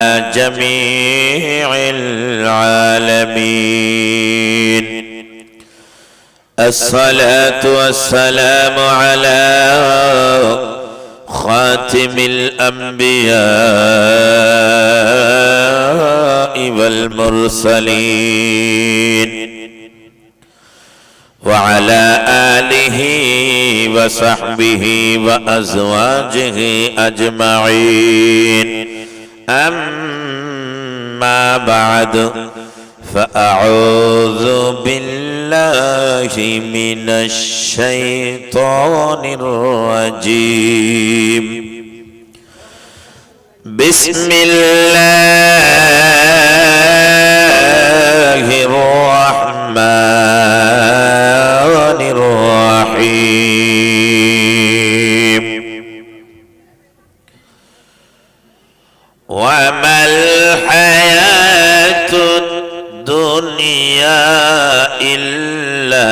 جميع العالمين. الصلاة والسلام على خاتم الأنبياء والمرسلين وعلى آله وصحبه وأزواجه أجمعين. أما بعد فأعوذ بالله من الشيطان الرجيم. بسم الله الرحمن الرحيم. وما الحياة الدنيا إلا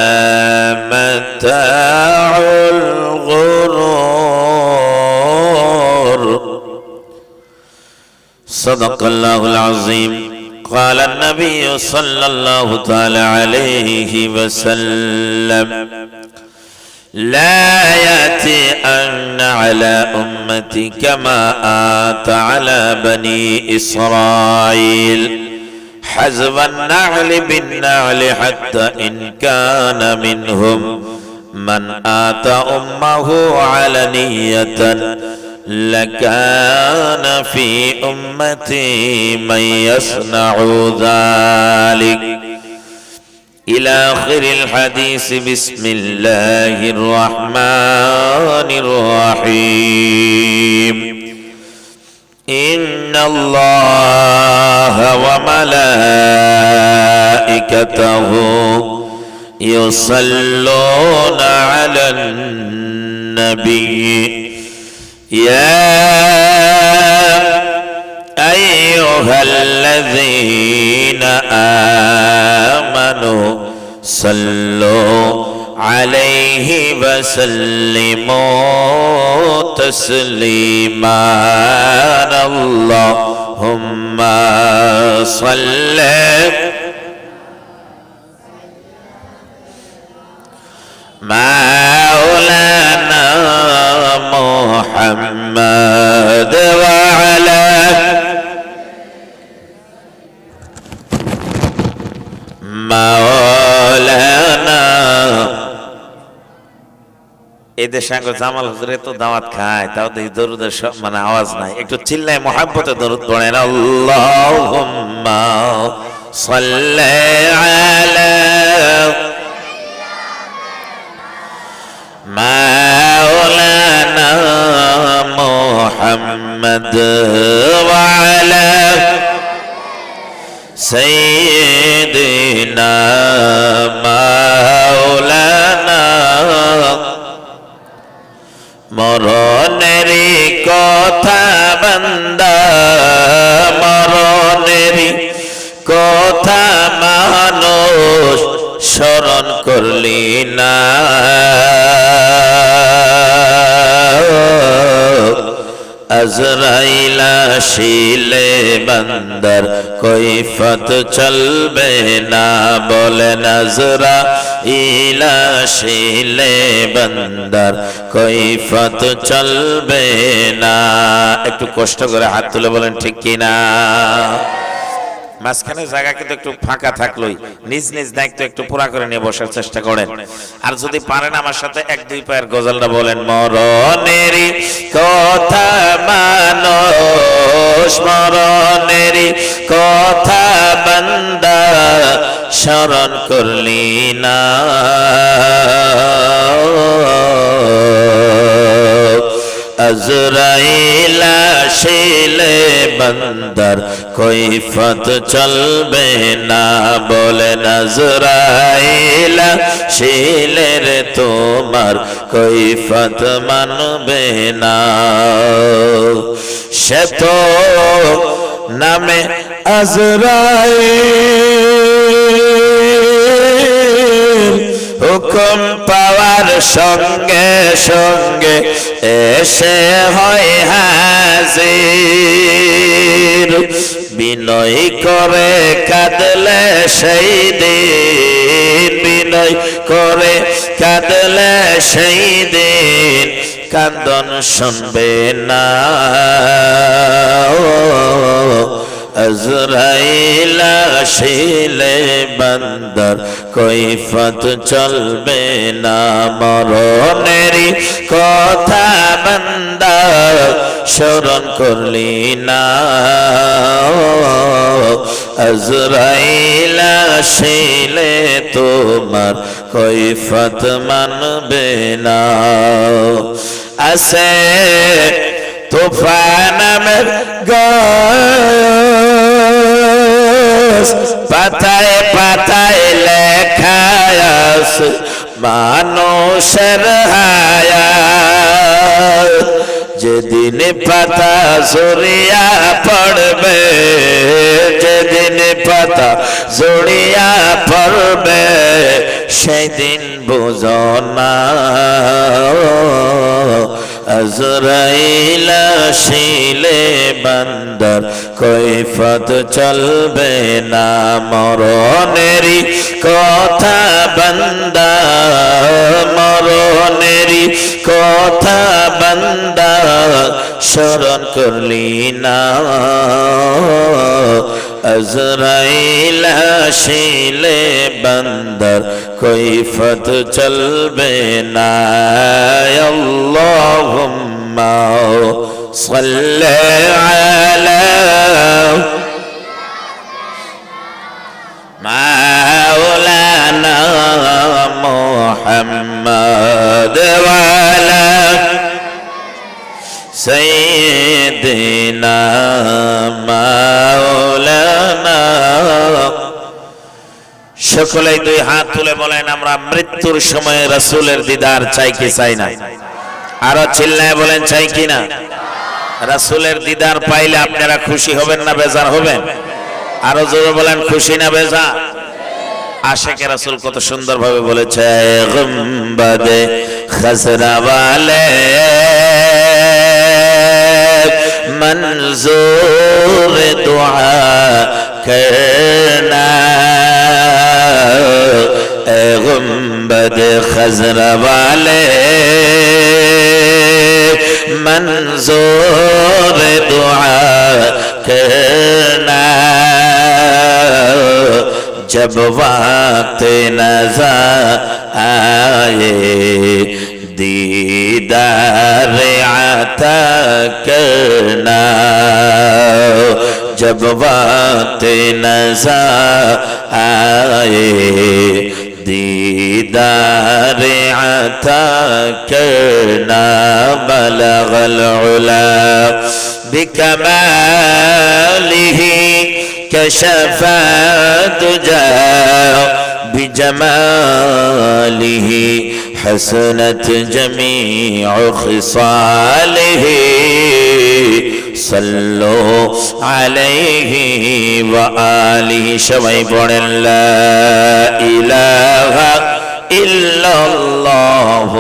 متاع الغرور. صدق الله العظيم. قال النبي صلى الله تعالى عليه وسلم: لا يأتي أن على أمتي كما آت على بني إسرائيل حزب النعل بالنعل، حتى إن كان منهم من آت أمه علنية لكان في أمتي من يصنع ذلك، إلى آخر الحديث. بسم الله الرحمن الرحيم. إن الله وملائكته يصلون على النبي يا أيها الذين آمنوا صلوا عليه وسلموا تسليما. اللهم صل مولانا محمد وعلى مولانا। এই দেশে জামাল হুজুরে তো দাওয়াত খায়, তাও তো দরুদের মানে আওয়াজ নাই, একটু চিল্লায় মোহাব্বতে দরুদ পড়েন। আল্লাহুম্মা সাল্লি আলা মাওলানা মুহাম্মদ ওয়া আলা সাইয়্যিদিনা মাওলানা। মরণেরই কথা বান্দা, মরণেরই কথা মানুষ স্মরণ করলি না। আজরাইল আসিলে বান্দার কৈফত চলবে না, বলেন আজরাইল আসিলে বান্দার কৈফত চলবে না। একটু কষ্ট করে হাত তুলে বলেন ঠিক কিনা। মাঝখানে জায়গা কিন্তু একটু ফাঁকা থাকলোই নিজ নিজ দায়িত্ব একটু পুরা করে নিয়ে বসার চেষ্টা করেন। আর যদি পারেন আমার সাথে এক দুই পায়ের গজলটা বলেন। মরণেরই কথা মানুষ, মরণেরই কথা বান্দা স্মরণ করলি না। আজরাইল আসিলে বান্দার কৈফত চলবে না, বলেন আজরাইল আসিলে রে তোমার কৈফত মানবে না। সে তো নামে আজরাইল ও হুকুম পাওয়ার সঙ্গে সঙ্গে এসে হয় হাজির বিনয় করে কাঁদলে সেই দিন বিনয় করে কাঁদলে সেই দিন কান্দন শুনবে না আজরাইল আসিলে বান্দার কৈফত চলবে না মরণেরই কথা বান্দা স্মরণ করলি না আজরাইল আসিলে তোমার কৈফত মানবে না আছে তুফান নামের গাছ পাতায় পাতায় লেখা আছে মানুষের হায়াত যেদিন পাতা ঝরিয়া পড়বে যেদিন পাতা ঝরিয়া পড়বে সেদিন বুঝো না আজরাইল আসিলে বান্দার কৈফত চলবে না মরণেরই কথা বান্দা মরণেরই কথা বান্দা স্মরণ করলি না আজরাইল আসিলে বান্দার কৈফত চলবে না আল্লাহুম্মা সাল্লি আলা মাওলানা মুহাম্মদ ওয়া আলা সাইয়্যিদিনা মাওলানা সকলেই দুই হাত তুলে বলেন আমরা মৃত্যুর সময় রাসূলের দিদার চাই কি চাই না আরো চিল্লায় বলেন চাই কি না রাসূলের দিদার পাইলে আপনারা খুশি হবেন না বেজার হবেন আরো জোরে বলেন খুশি না বেজার আশিকে রাসূল কত সুন্দর ভাবে বলেছে গুম্বাদে খাজরা ওয়ালে मंजूर दुआ करना ए गुंबद खजरा वाले मंजूर दुआ करना जब वक्त नज़र आए दीदार आता करना जब वक्त नज़र आए दीदार आता करना बलगल उला बिकमालिही कशफा तुजा بجماله حسنت جميع خصاله صلوا عليه وآله সবাই পড়েন লা ইলাহা ইল্লাল্লাহ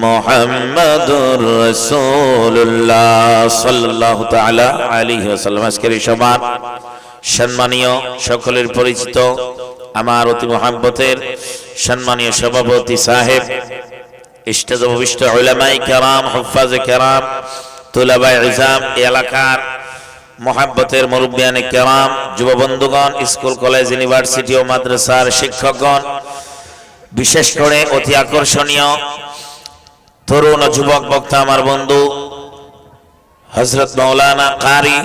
মুহাম্মাদুর রাসূলুল্লাহ সাল্লাল্লাহু তাআলা আলাইহি ওয়াসাল্লাম আজকের এই সভা সম্মানীয় সকলের পরিচিত আমার অতি মহব্বতের সম্মানীয় সভাপতি সাহেব ইষ্টজবিষ্ট উলামায়ে কেরাম হুফাজে কেরাম তুলাবায়ে ইলজাম এলাকার মহব্বতের মুরব্বিয়ানে কেরাম যুব বন্ধুগণ স্কুল কলেজ ইউনিভার্সিটি ও মাদ্রাসার শিক্ষকগণ বিশেষ করে অতি আকর্ষণীয় তরুণ ও যুবক বক্তা আমার বন্ধু হযরত মাওলানা কারি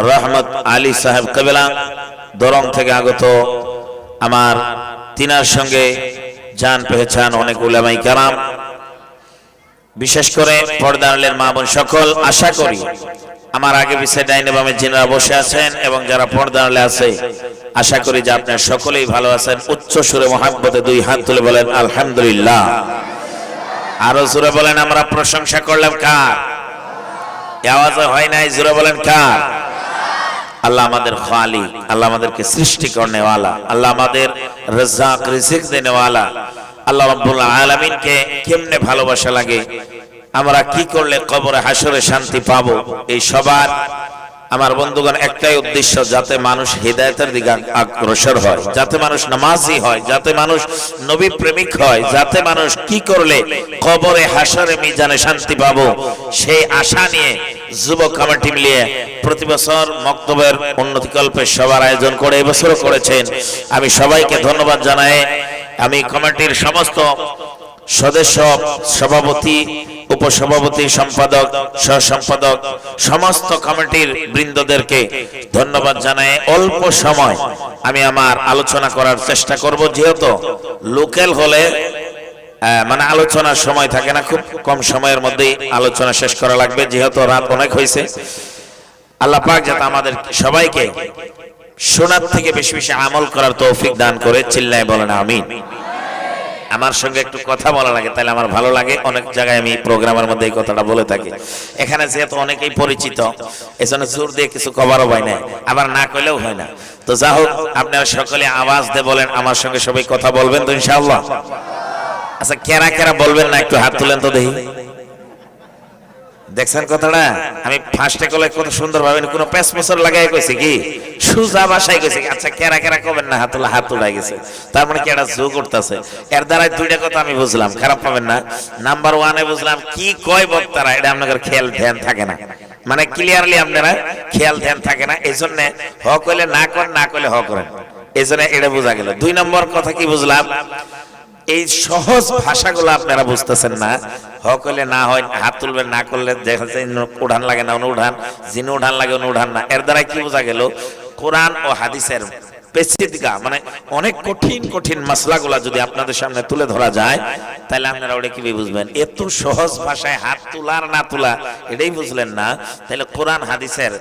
রহমত আলী সাহেব কেবলা দরং থেকে আগত আমার তিনার সঙ্গে জান পেহচান অনেক উলামায়ে কেরাম বিশেষ করে পর্দার মা বোন সকল আশা করি আমার আগে পিছে ডাইনে বামে যিনারা বসে আছেন এবং যারা পর্দার আছে আশা করি যে আপনারা সকলেই ভালো আছেন উচ্চ সুরে মহব্বতে দুই হাত তুলে বলেন আলহামদুলিল্লাহ আরো জোরে বলেন আমরা প্রশংসা করলাম কার আওয়াজ হয় নাই জোরে বলেন কার আল্লাহ আমাদের খালিক আল্লাহ আমাদেরকে সৃষ্টি করনে वाला আল্লাহ আমাদের রাজ্জাক রিজিক দেনে वाला আল্লাহ রাব্বুল আলামিনকে কেমনে ভালোবাসা লাগে, আমরা কি করলে কবরে হাসরে শান্তি পাবো, এই সবার আমার বন্ধুগণ একটাই উদ্দেশ্য, যাতে মানুষ হিদায়াতের দিকে অগ্রসর হয়, যাতে মানুষ নামাজি হয়, যাতে মানুষ নবী প্রেমিক হয়, যাতে মানুষ কি করলে কবরে হাসরে মিজানে শান্তি পাবো, সেই আশা নিয়ে যুবক কমিটি মিলিয়ে প্রতি বছর মক্তবের উন্নতিকল্পে সবার আয়োজন করে এবছরও করেছেন। আমি সবাইকে ধন্যবাদ জানাই। আমি কমিটির সমস্ত সদস্য, সভাপতি, উপসভাপতি, সম্পাদক, সহ সম্পাদক, সমস্ত কমিটির বৃন্দদেরকে ধন্যবাদ জানাই। অল্প সময় আমি আমার আলোচনা করার চেষ্টা করব, যেহেতু লোকাল হলে মানে আলোচনার সময় থাকে না, খুব কম সময়ের মধ্যেই আলোচনা শেষ করা লাগবে, যেহেতু রাত অনেক হয়েছে। আল্লাহ পাক যাতে আমাদের সবাইকে শোনার থেকে বেশি বেশি আমল করার তৌফিক দান করে, চিল্লায় বলেন আমিন। আমার সঙ্গে একটু কথা বলা লাগে, তাহলে আমার ভালো লাগে। অনেক জায়গায় আমি প্রোগ্রামের মধ্যে এই কথাটা বলে থাকি। এখানে যেহেতু অনেকেই পরিচিত, এজন্য জোর দিয়ে কিছু কভারও হয় না, আবার না কইলেও হয় না। তো যা হোক, আপনারা সকলে আওয়াজ দিয়ে বলেন, আমার সঙ্গে সবাই কথা বলবেন তো ইনশাআল্লাহ? আচ্ছা, কেরা কেরা বলবেন না একটু হাত তুলেন তো দেখি। দেখছেন কথাটা? আমি ফার্স্টে কলে কত সুন্দর ভাবে কোনো পেস পছর লাগাই কইছি কি, সুজা ভাষায় কইছি। আচ্ছা, কেরা কেরা কবেন না হাত তোলা, হাত তোলা গেছে, তার মানে কেডা জো করতেছে। এর দ্বারা দুইটা কথা আমি বুঝলাম, খারাপ পাবেন না। নাম্বার ওয়ানে বুঝলাম কি কয় বক্তারা, এটা আপনাদের খেয়াল ধ্যান থাকে না, মানে ক্লিয়ারলি আপনারা খেয়াল ধ্যান থাকে না। এই জন্য হ কইলে না করেন, না কইলে হ করেন, এই জন্য এটা বোঝা গেল। দুই নম্বর কথা কি বুঝলাম, এই সহজ ভাষাগুলো আপনারা বুঝতেছেন না। হক হইলে না হয়, হাত তুলবেন, না করলে দেখা যায় উঠান লাগে না উঠান, যিনি উঠান লাগে উঠান না। এর দ্বারা কি বোঝা গেল, কোরআন ও হাদিসের পেচিদগা মানে অনেক কঠিন কঠিন মাসলাগুলা যদি আপনাদের সামনে তুলে ধরা যায়, তাহলে আপনারা ওটা কি বুঝবেন। এত সহজ ভাষায় হাত তোলার না তোলা এটাই বুঝলেন না, তাহলে কোরআন হাদিসের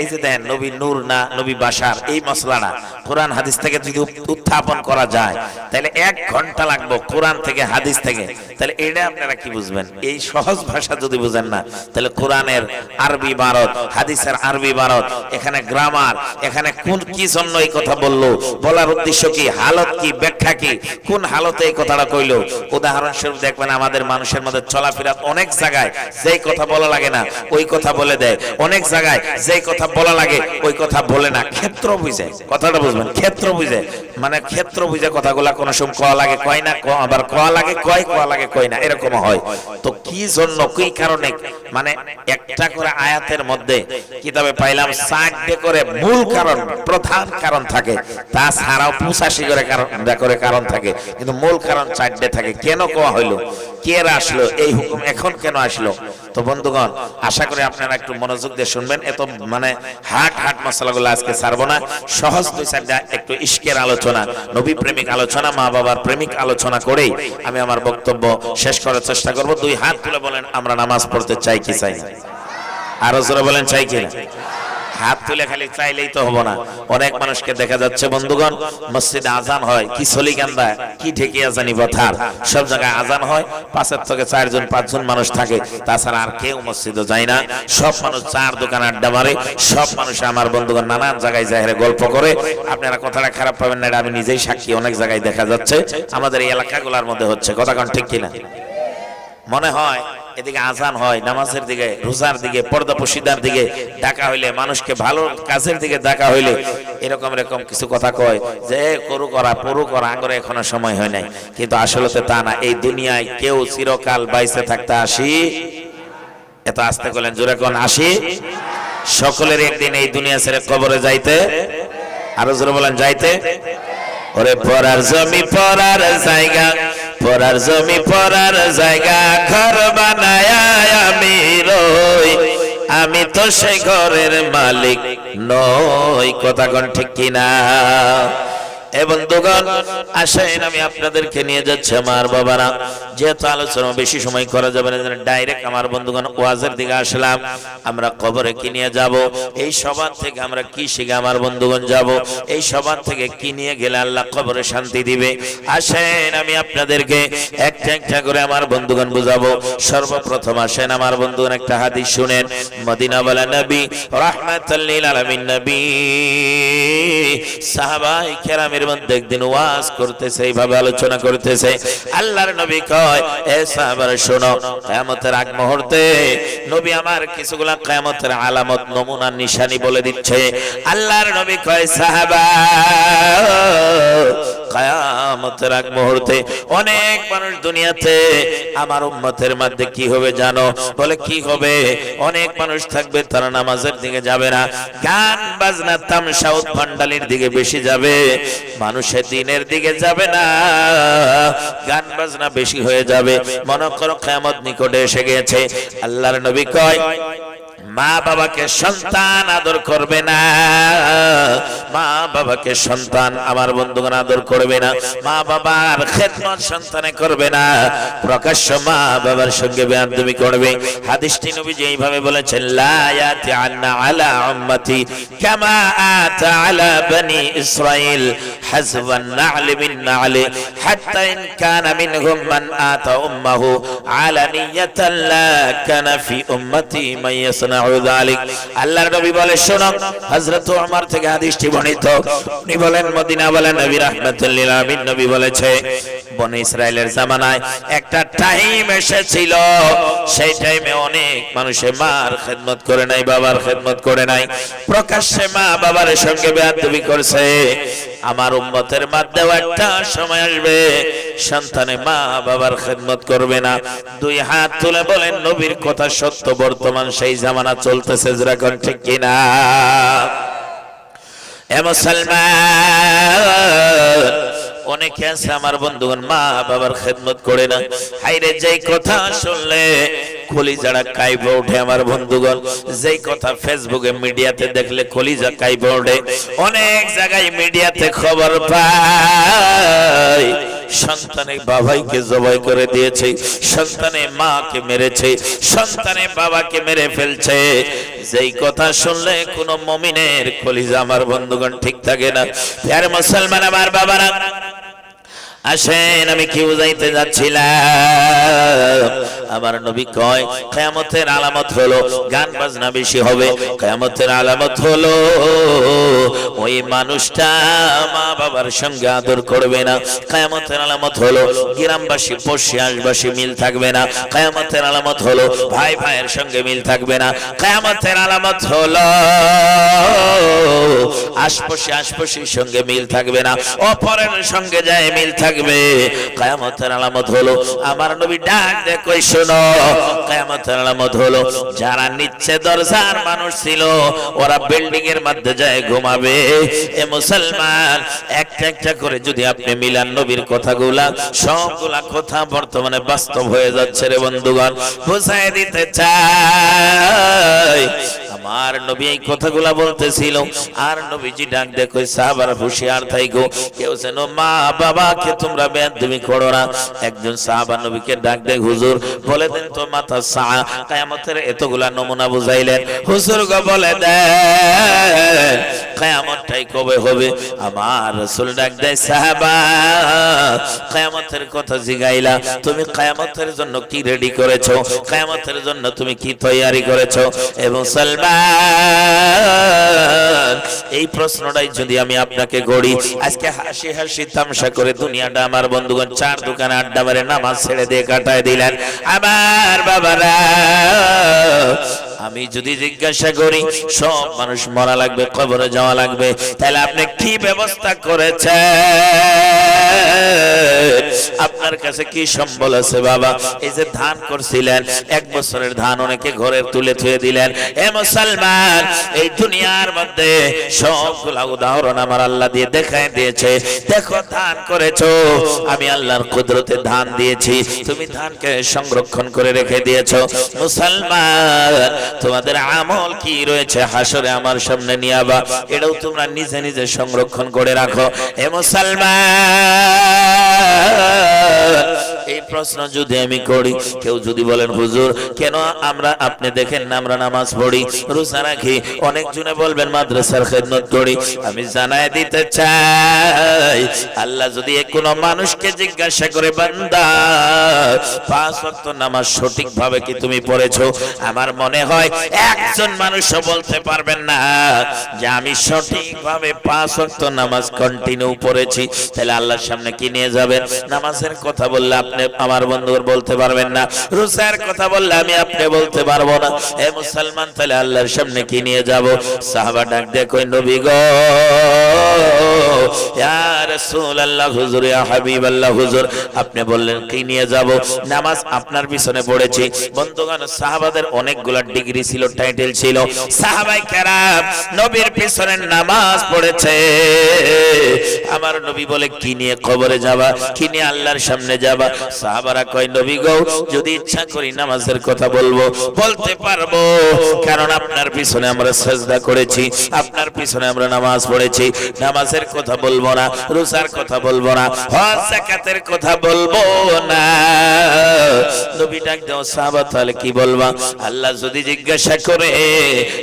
এই যে দেন নবী নূর না নবী বাশার, এই মশলাটা কোরআন হাদিস থেকে যদি উত্থাপন করা যায়, তাহলে 1 ঘন্টা লাগবে কোরআন থেকে হাদিস থেকে। তাহলে এটা আপনারা কি বুঝবেন, এই সহজ ভাষা যদি বুঝেন না, তাহলে কোরআনের আরবি ইবারত, হাদিসের আরবি ইবারত, এখানে গ্রামার, এখানে কোন কি জন্য এই কথা বলার উদ্দেশ্য কি, হালত কি, ব্যাখ্যা কি, কোন হালতে এই কথাটা কইলো। উদাহরণস্বরূপ দেখবেন আমাদের মানুষের মধ্যে চলাফেরা অনেক জায়গায় যেই কথা বলা লাগে না ওই কথা বলে দেয়, অনেক জায়গায় যেই কথা বলা লাগে ওই কথা বলে না। ক্ষেত্র বুঝে, কথাটা বুঝবেন, ক্ষেত্র বুঝে মানে ক্ষেত্র বুঝে কথাগুলা কোন সময় কওয়া লাগে কয় না, আবার কওয়া লাগে কয়, কওয়া লাগে কয় না, এরকম হয়। তো কি জন্য, কি কারণে, মানে একটা করে আয়াতের মধ্যে কিতাবে পাইলাম 4টে করে মূল কারণ, প্রধান কারণ থাকে, তাছাড়াও 85 করে কারণ থাকে, কিন্তু মূল কারণ 4টে থাকে। কেন কোয়া হইলো, কে আসলো, এই হুকুম এখন কেন আসলো? তো বন্ধুগণ, আশা করি আপনারা একটু মনোযোগ দিয়ে শুনবেন। এত মানে হাট হাট মশলাগুলো আজকে ছাড়বো না, সহজ 2-4টা একটু ইশকের আলোচনা, নবী প্রেমিক আলোচনা, মা বাবার প্রেমিক আলোচনা করেই আমি আমার বক্তব্য শেষ করার চেষ্টা করব। 2 হাত তুলে বলেন, আমরা নামাজ পড়তে চাই কি চাই না? আরো জোরে বলেন, চাই কি না? হাত তুলে খালি চাইলেই তো হবো না। অনেক মানুষকে দেখা যাচ্ছে বন্ধুগণ, মসজিদে আজান হয়, কি সলিকান্দা, কি ঠেকিয়া জানি বথার, সব জায়গায় আজান হয়, 5 থেকে 4-5 মানুষ থাকে, তাছাড়া আর কেউ মসজিদে যায় না। সব মানুষ চার দোকান আড্ডা মারে, সব মানুষ আমার বন্ধুগণ নানান জায়গায় যায় গল্প করে। আপনারা কথাটা খারাপ পাবেন না, এটা আমি নিজেই সাক্ষী। অনেক জায়গায় দেখা যাচ্ছে আমাদের এই এলাকাগুলোর মধ্যে হচ্ছে, কথা কোন ঠিক কিনা? মনে হয় এদিকে আজান হয়, নামাজের দিকে, রোজার দিকে, পর্দা পশিদার দিকে ডাকা হইলে, মানুষকে ভালো কাজের দিকে ডাকা হইলে এরকম এরকম কিছু কথা কয় যে করু করা পরু করা, আঙ্গরে এখনো সময় হয় নাই। কিন্তু আসলে তো তা না। এই দুনিয়ায় কেউ চিরকাল বাইসে থাকতে আসি, এত আস্তে করলেন, জোরে কোন আসি, সকলের একদিন এই দুনিয়া ছেড়ে কবরে যাইতে, আরো জোরে বলেন যাইতে। ওরে পরার জমি পরার জায়গা, পরার জমি পরার জায়গা, ঘর বানায় আমি রই, আমি তো সেই ঘরের মালিক নই, কথা কোন ঠিক কিনা? বন্ধুগণ, আসেন আমি আপনাদেরকে নিয়ে যাচ্ছি আমার বাবারা, যেহেতু আলোচনা বেশি সময় করা যাবে না, ডাইরেক্ট আমার বন্ধুগণ ওয়াজের দিকে আসলাম। আমরা কবরে কি নিয়ে যাব, এই সবার থেকে আমরা কি শিখে আমার বন্ধুগণ যাব, এই সবার থেকে কি নিয়ে গেলে আল্লাহ কবরে শান্তি দিবে। আসেন আমি আপনাদেরকে একটা একটা করে আমার বন্ধুগণ বুঝাবো। সর্বপ্রথম আসেন আমার বন্ধুগণ একটা হাদিস শুনেন। মদিনাওয়ালা নবী রাহমাতুল লিল আলামিন নবী সাহাবায়ে কেরামের মাহফিলের মধ্যে একদিন ওয়াজ করতেছে, এইভাবে আলোচনা করতেছে। আল্লাহর নবী কয়, এ সাহাবারা শোনো, কিয়ামতের আগ মুহূর্তে নবী আমার কিছুগুলা কিয়ামতের আলামত, নমুনা, নিশানি বলে দিচ্ছে। আল্লাহর নবী কয়, সাহাবা, কিয়ামতের আগ মুহূর্তে অনেক মানুষ দুনিয়াতে আমার উম্মতের মধ্যে কি হবে জানো? বলে কি হবে? অনেক মানুষ থাকবে তারা নামাজের দিকে যাবে না, গান বাজনা তামসা উৎপান্ডালির দিকে বেশি যাবে, মানুষের দিনের দিকে যাবে না, গান বাজনা বেশি হয়ে যাবে। মনে করো কিয়ামত নিকটে এসে গেছে। আল্লাহর নবী কয়, মা বাবাকে সন্তান আদর করবে না, মা বাবাকে সন্তান আমার বন্ধুগণ আদর করবে না, মা বাবার খেদমত সন্তানে করবে না, প্রকাশ্য মা বাবার সঙ্গে বেয়াদবি করবে। হাদিসটি নবীজি এইভাবে বলেছেন, লা ইয়াতি আন্না আলা উম্মতি কামা আতা আলা বনি ইসরাইল হাসবান না'ল মিন না'ল হাত্তা ইন কানা মিনহুম মান আতা উম্মাহু আলানিয়াতান লা কানা ফি উম্মতি মান ইয়াসনা। আল্লাহর নবী বলে, শোনো, হযরত ওমর থেকে হাদিসটি বর্ণিত। উনি বলেন, মদিনা বলেন, নবী রাহমাতুল লিল আলামিন নবী বলেছে, বনি ইসরাইলের জামানায় একটা টাইম এসেছিল, সেই টাইমে অনেক মানুষে মার খেদমত করে নাই, বাবার খেদমত করে নাই, প্রকাশ্যে মা বাবার সঙ্গে বেয়াদবি করছে। আমার উম্মতের মধ্যেও একটা সময় আসবে সন্তানে মা বাবার খেদমত করবে না। দুই হাত তুলে বলেন, নবীর কথা সত্য, বর্তমান সেই জামানা চলতেছে, যেরকম ঠিক কিনা? এ মুসলমান, অনেকে আছে আমার বন্ধুগণ মা বাবার খেদমত করে না। হাইরে, যেই কথা শুনলে কলিজাটা কাইপে ওঠে আমার বন্ধুগণ, যেই কথা ফেসবুকে মিডিয়াতে দেখলে কলিজা কাইপে ওঠে। অনেক জায়গায় মিডিয়াতে খবর পাই, সন্তানে বাবাইকে জবাই করে দিয়েছে, সন্তানে মাকে মেরেছে, সন্তানে বাবাকে মেরে ফেলছে। যেই কথা শুনলে কোন মুমিনের কলিজা আমার বন্ধুগণ ঠিক থাকে না। প্রিয় মুসলমান আমার বাবারা, আসেন, আমি কি বুঝাইতে যাচ্ছিলাম? আমার নবী কয়, কিয়ামতের আলামত হলো গান বাজনা বেশি হবে, কিয়ামতের আলামত হলো ওই মানুষটা মা বাবার সঙ্গে আদর করবে না, কিয়ামতের আলামত হলো গ্রামবাসী পড়শি আশবাসী মিল থাকবে না, কিয়ামতের আলামত হলো ভাই ভাইয়ের সঙ্গে মিল থাকবে না, কিয়ামতের আলামত হলো আশপাশির সঙ্গে মিল থাকবে না, অপরের সঙ্গে যায় মিল থাকবে। কিয়ামতের আলামত হলো, আমার নবী ডাক দিয়ে কই, শোনো, কিয়ামতের আলামত হলো যারা নিচে দরজার মানুষ ছিল ওরা বিল্ডিং এর মধ্যে যায় ঘুমাবে। এ মুসলমান, একটা একটা করে যদি আপনি মিলান নবীর কথাগুলা, সবগুলা কথা বর্তমানে বাস্তব হয়ে যাচ্ছে রে বন্ধুগণ। বুঝাই দিতে চাই, আমার নবী এই কথাগুলা বলতেছিল, আর নবীজি ডাক দিয়ে কই, সাহাবারা হুঁশিয়ার থাইকো, কেউ যেন মা বাবাকে তোমরা বেয়াদবি করো না। একজন সাহাবা নবীকে ডাক দেয়, হুজুর বলে দেন তো মাতা সা, কিয়ামতের এতগুলা নমুনা বুঝাইলেন, হুজুর গো বলে দেন কিয়ামতটাই কবে হবে? আমার রাসূল ডাক দেয়, সাহাবা, কিয়ামতের কথা জিগাইলা, তুমি কিয়ামতের জন্য কি রেডি করেছো? কিয়ামতের জন্য তুমি কি তৈয়ারি করেছো? এবং সালমান, এই প্রশ্নটাই যদি আমি আপনাকে গড়ি, আজকে হাসি হাসি তামসা করে দুনিয়াটা আমার বন্ধুগণ চার দোকানে আড্ডা মারে নামাজ ছেড়ে দিয়ে কাটায় দিলেন। আমার বাবারা, আমি যদি জিজ্ঞাসা করি সব মানুষ মরা লাগবে, কবরে যাওয়া লাগবে, তাহলে আপনি কি ব্যবস্থা করেছেন? আপনার কাছে কি সম্বল আছে বাবা? এই যে ধান করছিলেন, এক বছরের ধান অনেকে ঘরে তুলে থুয়ে দিলেন। এ মুসলমান, এই দুনিয়ার মধ্যে সবগুলা উদাহরণ আমার আল্লাহ দিয়ে দেখায় দিয়েছে। দেখো, ধান করেছো, আমি আল্লাহর কুদরতে ধান দিয়েছি, তুমি ধানকে সংরক্ষণ করে রেখে দিয়েছো। মুসলমান, তোমাদের আমল কি রয়েছে হাসরে আমার সামনে নিয়ে আবা, এটাও তোমরা নিজে নিজে সংরক্ষণ করে রাখো। এ মুসলমান, এই প্রশ্ন যদি আমি করি, কেউ যদি বলেন হুজুর কেন আমরা আপনি দেখেন না আমরা নামাজ পড়ি রোজা রাখি, অনেক জনে বলবেন মাদ্রাসার খেদমত করি, আমি জানাই দিতে চাই আল্লাহ যদি কোন মানুষকে জিজ্ঞাসা করে বান্দা 5 ওয়াক্ত নামাজ সঠিকভাবে কি তুমি পড়েছো, আমার মনে হয় একজন মানুষও বলতে পারবেন না যে আমি সঠিকভাবে 5 ওয়াক্ত নামাজ কন্টিনিউ পড়েছি। তাহলে আল্লাহর সামনে কি নিয়ে যাবেন? নামাজের কথা বললে আপনি আমার বন্ধুর বলতে পারবেন না, রোজার কথা বললে আমি আপনি বলতে পারবো না। এ মুসলমান তাহলে আল্লাহর সামনে কি নিয়ে যাব? সাহাবা ডাক দিয়ে কই নবী গো ইয়া রাসূলুল্লাহ হুজুর ইয়া হাবিবাল্লাহ হুজুর আপনি বললেন কি নিয়ে যাব? নামাজ আপনার পিছনে পড়েছি। বন্ধুগণ সাহাবাদের অনেকগুলা ডিগ্রি ছিল, টাইটেল ছিল, সাহাবায়ে কেরাম নবীর পিছনে নামাজ পড়েছে। আমার নবী বলে কি নিয়ে কবরে যাবা, কি নিয়ে আল্লাহর সামনে যাবা? সাহাবারা কয় নবী গো যদি ইচ্ছা করি নামাজের কথা বলবো, বলতে পারবো, কারণ আপনার পিছনে আমরা সাজদা করেছি, আপনার পিছনে আমরা নামাজ পড়েছি। নামাজের কথা বলবো না, রোজার কথা বলবো না, হজ যাকাতের কথা বলবো না। নবী ডাক দাও সাহাবা তাহলে কি বলবা? আল্লাহ যদি জিজ্ঞাসা করে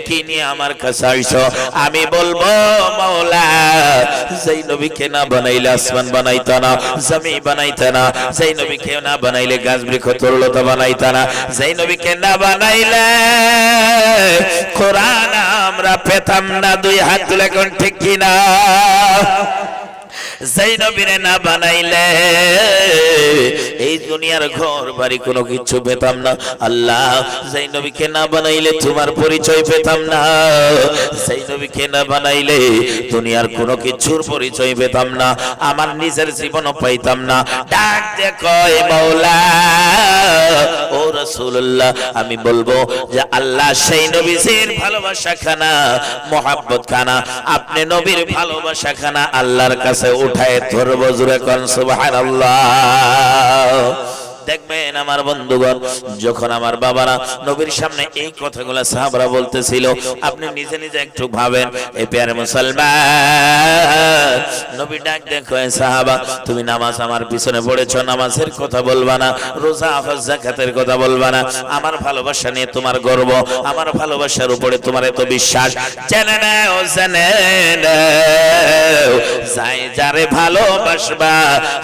কি নিয়ে আমার কাছে আইছো, আমি বলবো মাওলা যেই নবীকে না বানাইলে আসমান বানাইতা না, জমি বানাইতা না, যেই নবীকে না বানাইলে গাছ বৃক্ষ তরলতা বানাইতা না, যেই নবীকে না বানাইলে কোরআন আমরা পেতাম না। 2 হাত তুলে কোন ঠিক কিনা? যেই নবীরে না বানাইলে এই দুনিয়ার ঘর বাড়ি কোনো কিছু পেতাম না। আল্লাহ যেই নবীকে না বানাইলে তোমার পরিচয় পেতাম না, যেই নবীকে না বানাইলে দুনিয়ার কোনো কিছুর পরিচয় পেতাম না, আমার নিজের জীবনও পাইতাম না। ডাক দে কয় মাওলা ও রাসূলুল্লাহ আমি বলবো যে আল্লাহ সেই নবীর ভালোবাসা খানা মোহাব্বত খানা আপনি নবীর ভালোবাসা খানা আল্লাহর কাছে উঠায় ধরবো। জোরে কোন সুবহানাল্লাহ। দেখবেন আমার বন্ধুগণ যখন আমার বাবারা নবীর সামনে এই কথাগুলো সাহাবারা বলতেছিল, আপনি নিজে নিজে একটু ভাবেন। এই প্যারে মুসলমান নবী ডাক দেখো সাহাবা তুমি নামাজ আমার পিছনে পড়েছো, নামাজের কথা বলবা না, রোজা হজ যাকাতের কথা বলবা না, আমার ভালোবাসা নিয়ে তোমার গর্ব, আমার ভালোবাসার উপরে তোমার এত বিশ্বাস, জেনে নাও জেনে নাও যাই যারে ভালোবাসবা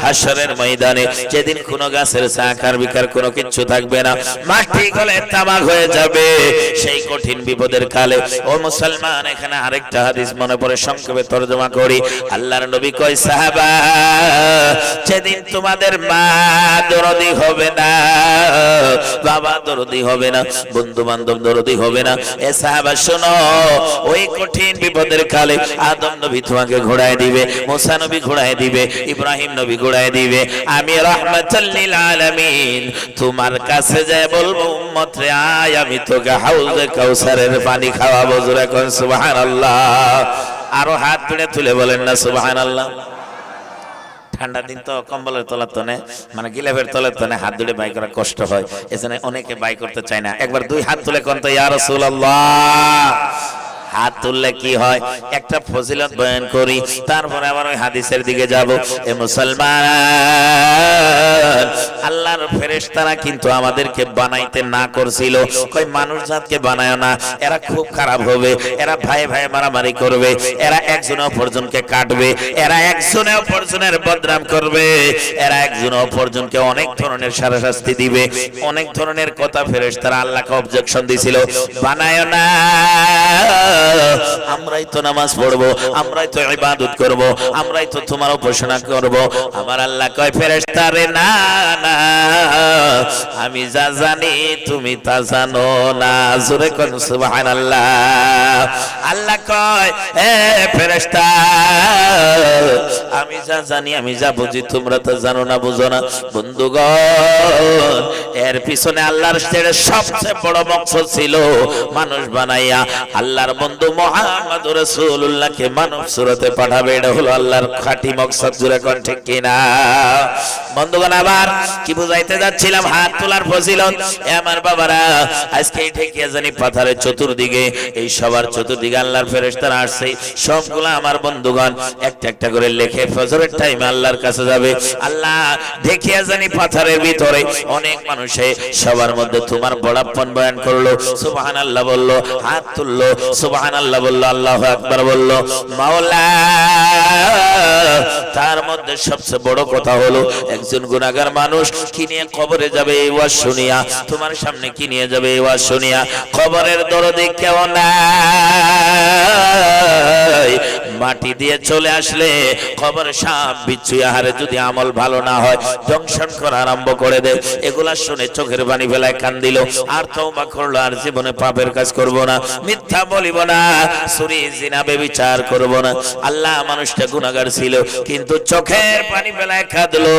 হাসরের ময়দানে যেদিন কোনো গাছের আকার বিকার কোনো কিছু থাকবে না, মাটি গলে তামাক হয়ে যাবে, সেই কঠিন বিপদের কালে ও মুসলমান এখানে আরেকটা হাদিস মনে পড়ে, সংক্ষেপে তরজমা করি। আল্লাহর নবী কয় সাহাবা যেদিন তোমাদের মা দরদি হবে না, বাবা দরদি হবে না, বন্ধু বান্ধব দরদি হবে না, এ সাহাবা শোনো ওই কঠিন বিপদের কালে আদম নবী তোমাকে ঘোড়ায় দিবে, মুসা নবী ঘোড়ায় দিবে, ইব্রাহিম নবী ঘোড়ায় দিবে, আমি রাহমাতুল লিল আলামিন তোমার কাছে যায় বলবো উম্মত রে আয় আমি তোকে হাউজে কাউসারের পানি খাওয়াবো। জোরে কোন সুবহানাল্লাহ। আরো হাত তুলে তুলে বলেন না সুবহানাল্লাহ। ঠান্ডা দিন তো কম্বলের তলার তনে মানে গিলাফের তলার তনে হাত ধরে বাই করা কষ্ট হয়, এজন্য অনেকে বাই করতে চায় না। একবার 2 হাত তুলে কোন তো ইয়া রাসূলুল্লাহ। হাত তুললে কি হয় একটা ফজিলত বয়ান করি, তারপরে আবার ওই হাদিসের দিকে যাব। এ মুসলমান আল্লাহর ফেরেশতারা কিন্তু আমাদেরকে বানাইতে না করছিল, কই মানুষ জাতকে বানায় না, এরা খুব খারাপ হবে, এরা ভাই ভাই মারামারি করবে, এরা একজন অপরজনকে কাটবে, এরা একজনে অপরজনের বদনাম করবে, এরা একজন অপরজনকে অনেক ধরনের শাস্তি দিবে, অনেক ধরনের কথা ফেরেশতারা আল্লাহকে অবজেকশন দিছিল, বানায় না, আমরাই তো নামাজ পড়বো, আমরাই তো ইবাদত করব, আমরাই তো তোমার উপাসনা করব। আমার আল্লাহ কয় ফেরেশতারে না না আমি যা জানি তুমি তা জানো না। জোরে কোন সুবহানাল্লাহ। আল্লাহ কয় এ ফেরেশতা আমি যা জানি আমি যা বুঝি তোমরা তো জানো না বুঝো না। বন্ধুগণ এর পিছনে আল্লাহর সবচেয়ে বড় মকসদ ছিল মানুষ বানাইয়া আল্লাহর বন্ধু মুহাম্মদ রাসূলুল্লাহকে মানব সুরতে পাঠাবে, এটা হলো আল্লাহর খাঁটি মাকসাদ। জোরে কোন ঠিক কিনা? বন্ধুগণ, আবার কি বুঝাইতে যাচ্ছিলাম? হাত তোলার ফজিলত। আমার বাবারা, আজকে ঠেকিয়া জানি পাথারের চতুর্দিকে, এই সবার চতুর্দিকে আল্লাহর ফেরেশতারা আসছে, সবগুলা আমার বন্ধুগণ একটা একটা করে লেখে ফজরের টাইমে আল্লাহর কাছে যাবে। আল্লাহ ঢেকিয়া জানি পাথারের ভিতরে অনেক মানুষে সবার মধ্যে তোমার বড়াপন বয়ান করলো, সুবহানাল্লাহ বললো, হাত তুললো, সুবহানাল্লাহ বললো, আল্লাহু আকবার বললো। মাওলা, তার মধ্যে সবচেয়ে বড় কথা হলো একজন গুনাহগার মানুষ কি নিয়ে কবরে যাবে এই ওয়াজ শুনিয়া, তোমার সামনে কি নিয়ে যাবে এই ওয়াজ শুনিয়া। কবরের দরদে কেউ নাই, মাটি দিয়ে চলে আসলে কবর সাপ বিচ্ছু আহারে যদি আমল ভালো না হয় দংশন করা আরম্ভ করে দেয়। এগুলা শুনে চোখের পানি ফেলায় কান্দিল, আর তওবা করলো, আর জীবনে পাপের কাজ করব না, মিথ্যা বলিব না, চুরি জিনা ব্যভিচার করব না। আল্লাহ, মানুষটা গুনাহগার ছিল কিন্তু চোখের পানি ফেলায় কাঁদলো।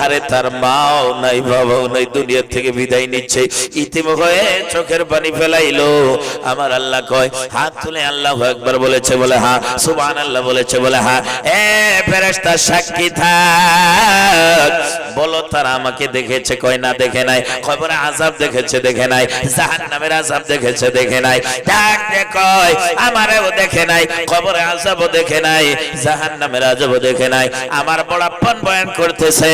আরে তার মাও নাই, বাবাও নাই, দুনিয়া থেকে বিদায় নিচ্ছে, ইতিম হয়ে চোখের পানি ফেলাইলো। আমার আল্লাহ কয়, হাত তুলে আল্লাহু আকবার বলেছে বলে হ্যাঁ, সুবহানাল্লাহ বলেছে বলে হ্যাঁ। এ ফেরেশতা সাক্ষী থাক, বলো তারা আমাকে দেখেছে? কয় না, দেখে নাই। কবরে আযাব দেখেছে? দেখে নাই। জাহান্নামের আযাব দেখেছে? দেখে নাই। ডাক দে কয়, আমারেও দেখে নাই, কবরে আযাবও দেখে নাই, জাহান্নামের আযাবও দেখে নাই। আমার বড়াপন বয়ান করতেছে,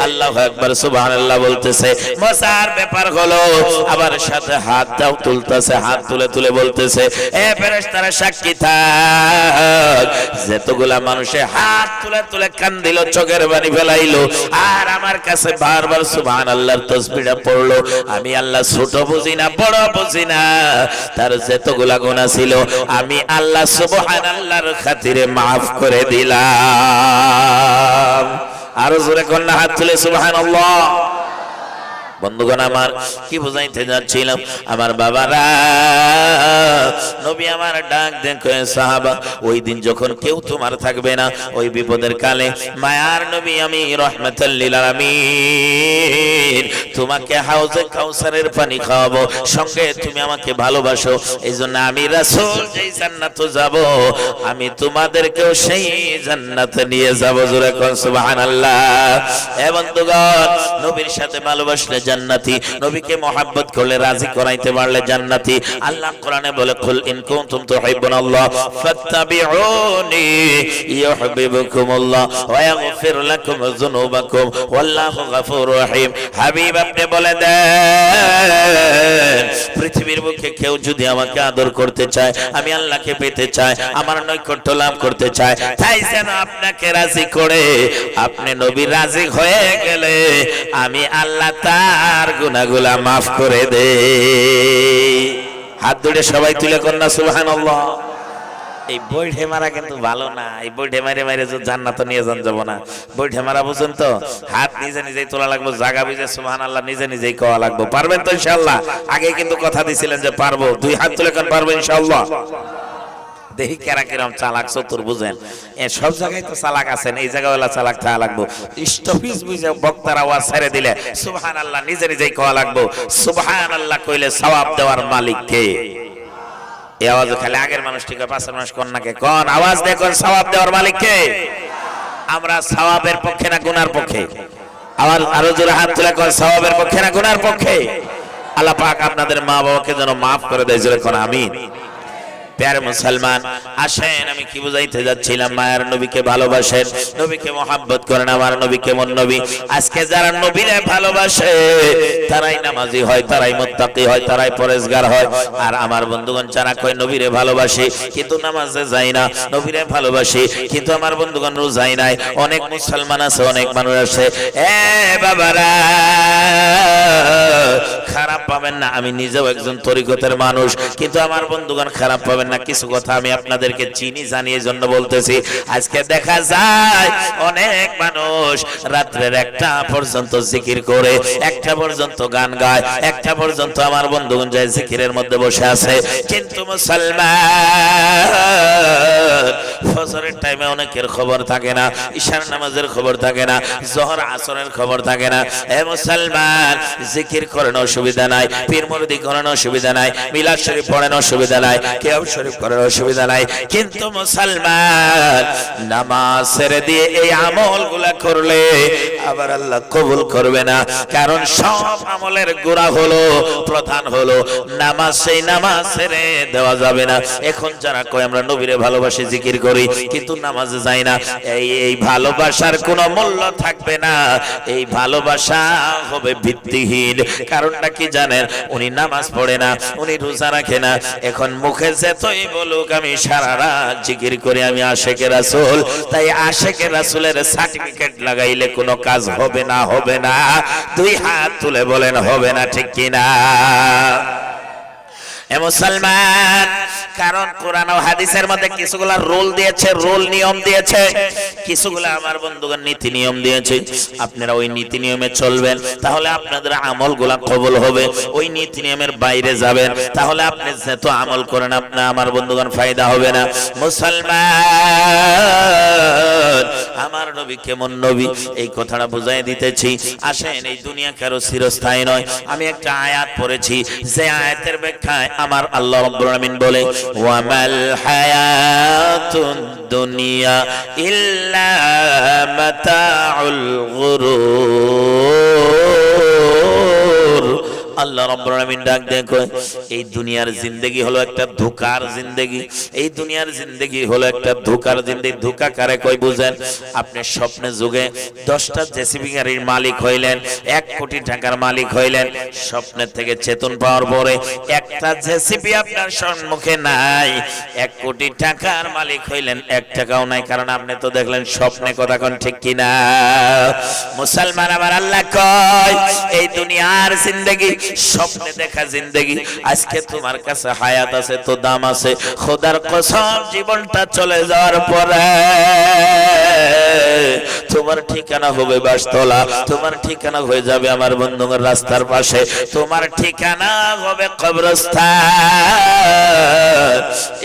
আল্লাহু আকবার সুবহানাল্লাহ বলতেছে। মজার ব্যাপার হলো আবার সাথে হাত দাও তুলতেছে, হাত তুলে তুলে বলতেছে, এ ফেরেশতারা সাক্ষী থাক, যতগুলা মানুষে হাত তুলে তুলে কান্দিল, চোখের পানি ফেলাইলো, আর আমার কাছে বারবার সুবহানাল্লাহর তাসবিহটা পড়লো, আমি আল্লাহ ছোট বুঝি না, বড় বুঝি না, তার যতগুলা গুনাহ ছিল আমি আল্লাহ সুবহানাল্লাহর খাতিরে মাফ করে দিলাম। আরো জোরে কন্যা হাত তুলে সুবহানাল্লাহ। বন্ধুগণ, আমার কি বুঝাইতে যাচ্ছিলাম? আমার বাবারা, নবী আমার ডাক দেখে সাহাবা, ওই দিন যখন কেউ তোমার থাকবে না, ওই বিপদের কালে মায়ার নবী আমি রাহমাতাল লিল আলামিন তোমাকে হাউজে কাউসারের পানি খাওয়াবো, সঙ্গে তুমি আমাকে ভালোবাসো, এইজন্য আমি রাসূল যেই জান্নাতে যাব, আমি তোমাদেরকেও সেই জান্নাতে নিয়ে যাব। জোরে কোন সুবহানাল্লাহ। এ বন্ধুগণ, নবীর সাথে ভালোবাসলে জান্নাতি, নবীকে মহব্বত করলে, রাজি করাইতে পারলে জান্নাতি। আল্লাহ কোরআনে বলে, কুল ইন কুনতুম তুহিব্বুনাল্লাহ ফাত্তাবিউনি ইউহিব্বুকুমুল্লাহ ওয়া ইয়াগফির লাকুম যুনুবাকুম ওয়াল্লাহু গফুরুর রহিম। হাবিব, আপনি বলে দেন, পৃথিবীর বুকে কেউ যদি আমাকে আদর করতে চায়, আমি আল্লাহকে পেতে চাই, আমার নৈকট্য লাভ করতে চায়, তাই যেন আপনাকে রাজি করে, আপনি নবী রাজি হয়ে গেলে আমি আল্লাহ তার গুনাহগুলা মাফ করে দে। হাত দুটো সবাই তুলে কন্যা সুবহানাল্লাহ। এই বৈঠে মারা কিন্তু ভালো না, এই বৈঠে মারে মারে জান্নাত নিয়ে যাব না। বৈঠে মারা বুঝুন তো, হাত নিজে নিজেই তোলা লাগবে, জায়গা বুঝে সুবহানাল্লাহ নিজে নিজেই কোয়া লাগবে। পারবেন তো ইনশাআল্লাহ? আগে কিন্তু কথা দিছিলেন যে পারবো, দুই হাত তুলে কোন পারবো ইনশাআল্লাহ। দেখি কেরা কিরম চালাক চতুর বুঝেন, সব জায়গায় তো চালাক আছেন, এই জায়গায় চালাক থাকা লাগবো। স্টপিস বুঝে বক্তার আওয়াজ ছেড়ে দিলে সুবহানাল্লাহ নিজে নিজেই কোয়া লাগবো। সুবহানাল্লাহ কইলে সওয়াব দেওয়ার মালিক কে? এই আওয়াজ খালি আগের মানুষটিকে পাশের মানুষ কন্যাকে কোন আওয়াজ দেখুন, সওয়াব দেওয়ার মালিক কে? আমরা সওয়াবের পক্ষে না গুনার পক্ষে? আবার আরো জোরে হাত তুলে কোন সওয়াবের পক্ষে না গুনার পক্ষে? আল্লাহ পাক আপনাদের মা বাবাকে যেন মাফ করে দেয়। জোরে কোন আমিন। প্যারে মুসলমান, আসেন আমি কি বুঝাইতে যাচ্ছিলাম, মায়ের নবীকে ভালোবাসেন, নবীকে মহব্বত করেন। আমার নবী কেমন নবী? আজকে যারা নবীরে ভালোবাসে তারাই নামাজি হয়, তারাই মুত্তাকি হয়, তারাই পরেজগার হয়। আর আমার বন্ধুগণ যারা কয় নবীরে ভালোবাসি কিন্তু নামাজে যাই না, নবীরে ভালোবাসি কিন্তু আমার বন্ধুগণ রোজাই নাই, অনেক মুসলমান আছে, অনেক মানুষ আছে। এ বাবারা, খারাপ পাবেন না, আমি নিজেও একজন তরিকতের মানুষ, কিন্তু আমার বন্ধুগণ খারাপ পাবেন না। কিছু কথা আমি আপনাদেরকে চিনি জানিয়ে জন্য বলতেছি। আজকে দেখা যায় অনেক মানুষ রাত্রের 1টা পর্যন্ত জিকির করে, 1টা পর্যন্ত গান গায়, 1টা পর্যন্ত আমার বন্ধুগণ যায় জিকিরের মধ্যে বসে আছে। কিন্তু মুসলমান, ফজরের টাইমে অনেকের খবর থাকে না, ইশার নামাজের খবর থাকে না, জোহর আসরের খবর থাকে না। এ মুসলমান, জিকির করেন অসুবিধা নাই, পীর মুরিদি করেন অসুবিধা নাই, মিলাদ শরীফ পড়েন অসুবিধা নাই, কেউ শরীফ করার অসুবিধা নাই, কিন্তু মুসলমান নামাজ ছেড়ে দিয়ে এই আমলগুলা করলে আবার আল্লাহ কবুল করবে না। কারণ সব আমলের গোড়া হলো, প্রধান হলো নামাজ। সেই নামাজ ছেড়ে দেওয়া যাবে না। এখন যারা কয় আমরা নবীরে ভালোবাসি, জিকির করি, কিন্তু নামাজে যাই না, এই ভালোবাসার কোনো মূল্য থাকবে না। এই ভালোবাসা হবে ভিত্তিহীন। কারণটা কি জানেন? উনি নামাজ পড়ে না, উনি রোজা রাখে না। এখন মুখে যেতই বলুক আমি সারা রাত জিকির করি, আমি আশেকে রাসূল, তাই আশেকে রাসূলের সার্টিফিকেট লাগাইলে কোনো কাজ হবে না, হবে না। দুই হাত তুলে বলেন হবে না, ঠিক কিনা? এ মুসলমান, কারণ কোরআন ও হাদিসের মধ্যে কিছুগুলা রুল দিয়েছে, রুল নিয়ম দিয়েছে, কিছুগুলা আমার বন্ধুগণ নীতি নিয়ম দিয়েছে। আপনারা ওই নীতি নিয়মে চলবেন, তাহলে আপনাদের আমলগুলা কবুল হবে। ওই নীতি নিয়মের বাইরে যাবেন, তাহলে আপনি যত আমল করেন আপনার আমার বন্ধুগণ ফায়দা হবে না। মুসলমান, আমার নবী কেমন নবী এই কথাটা বুঝাই দিতেছি। আসেন, এই দুনিয়া কারো চিরস্থায়ী নয়। আমি একটা আয়াত পড়েছি, যে আয়াতের ব্যাখ্যায় আমার আল্লাহ রাব্বুল আলামিন বলে, ওয়ামাল হায়াতুদ দুনিয়া ইল্লা মাতাউল গুরুর। আল্লাহ রাব্বুল আলামিন ডাক দেখো, এই দুনিয়ার জিন্দেগি হলো একটা ধোঁকার জিন্দেগি। এই দুনিয়ার জিন্দেগি হলো একটা ধোঁকার জিন্দেগি। ধোঁকা কারে কই বুঝেন? আপনি স্বপ্নে যুগে 10টা জেসিবি গাড়ির মালিক হইলেন, 1 কোটি টাকার মালিক হইলেন। স্বপ্নের থেকে চেতন পাওয়ার পরে একটা জেসিবি আপনার সম্মুখে নাই, 1 কোটি টাকার মালিক হইলেন, 1 টাকাও নাই। কারণ আপনি তো দেখলেন স্বপ্নে, কথা কোন ঠিক কিনা? মুসলমান আমার আল্লাহ কয়, এই দুনিয়ার জিন্দেগি স্বপ্নে দেখা জিন্দেগি। আজকে তোমার কাছে হায়াত আছে তো দাম আছে, খোদার কসম জীবনটা চলে যাওয়ার পরে তোমার ঠিকানা হবে বাসতলা, তোমার ঠিকানা হয়ে যাবে আমার বন্ধুদের রাস্তার পাশে, তোমার ঠিকানা হবে কবরস্থান।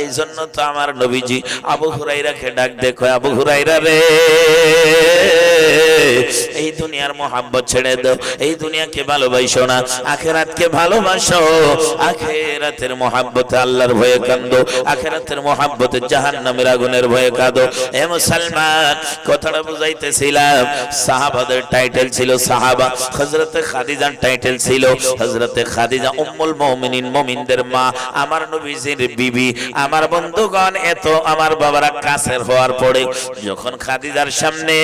এই জন্য তো আমার নবীজি আবু হুরায়রাকে ডাক দেখো, আবু হুরায়রা রে, এই দুনিয়ার মোহাব্বত ছেড়ে দাও, এই দুনিয়াকে ভালোবাসো না, আখিরাতকে ভালোবাসো। আখিরাতের মোহাব্বতে আল্লাহর ভয়ে কাঁদো, আখিরাতের মোহাব্বতে জাহান্নামের আগুনের ভয়ে কাঁদো। এ মুসলমান, কথাটা বুঝাইতেছিলাম। সাহাবাদের টাইটেল ছিল সাহাবা, হযরতে খাদিজার টাইটেল ছিল হযরতে খাদিজা উম্মুল মুমিনিন, মুমিনদের মা, আমার নবীজির বিবি। আমার বন্ধুগণ, এত আমার বাবারা কাছের হওয়ার পরে যখন খাদিজার সামনে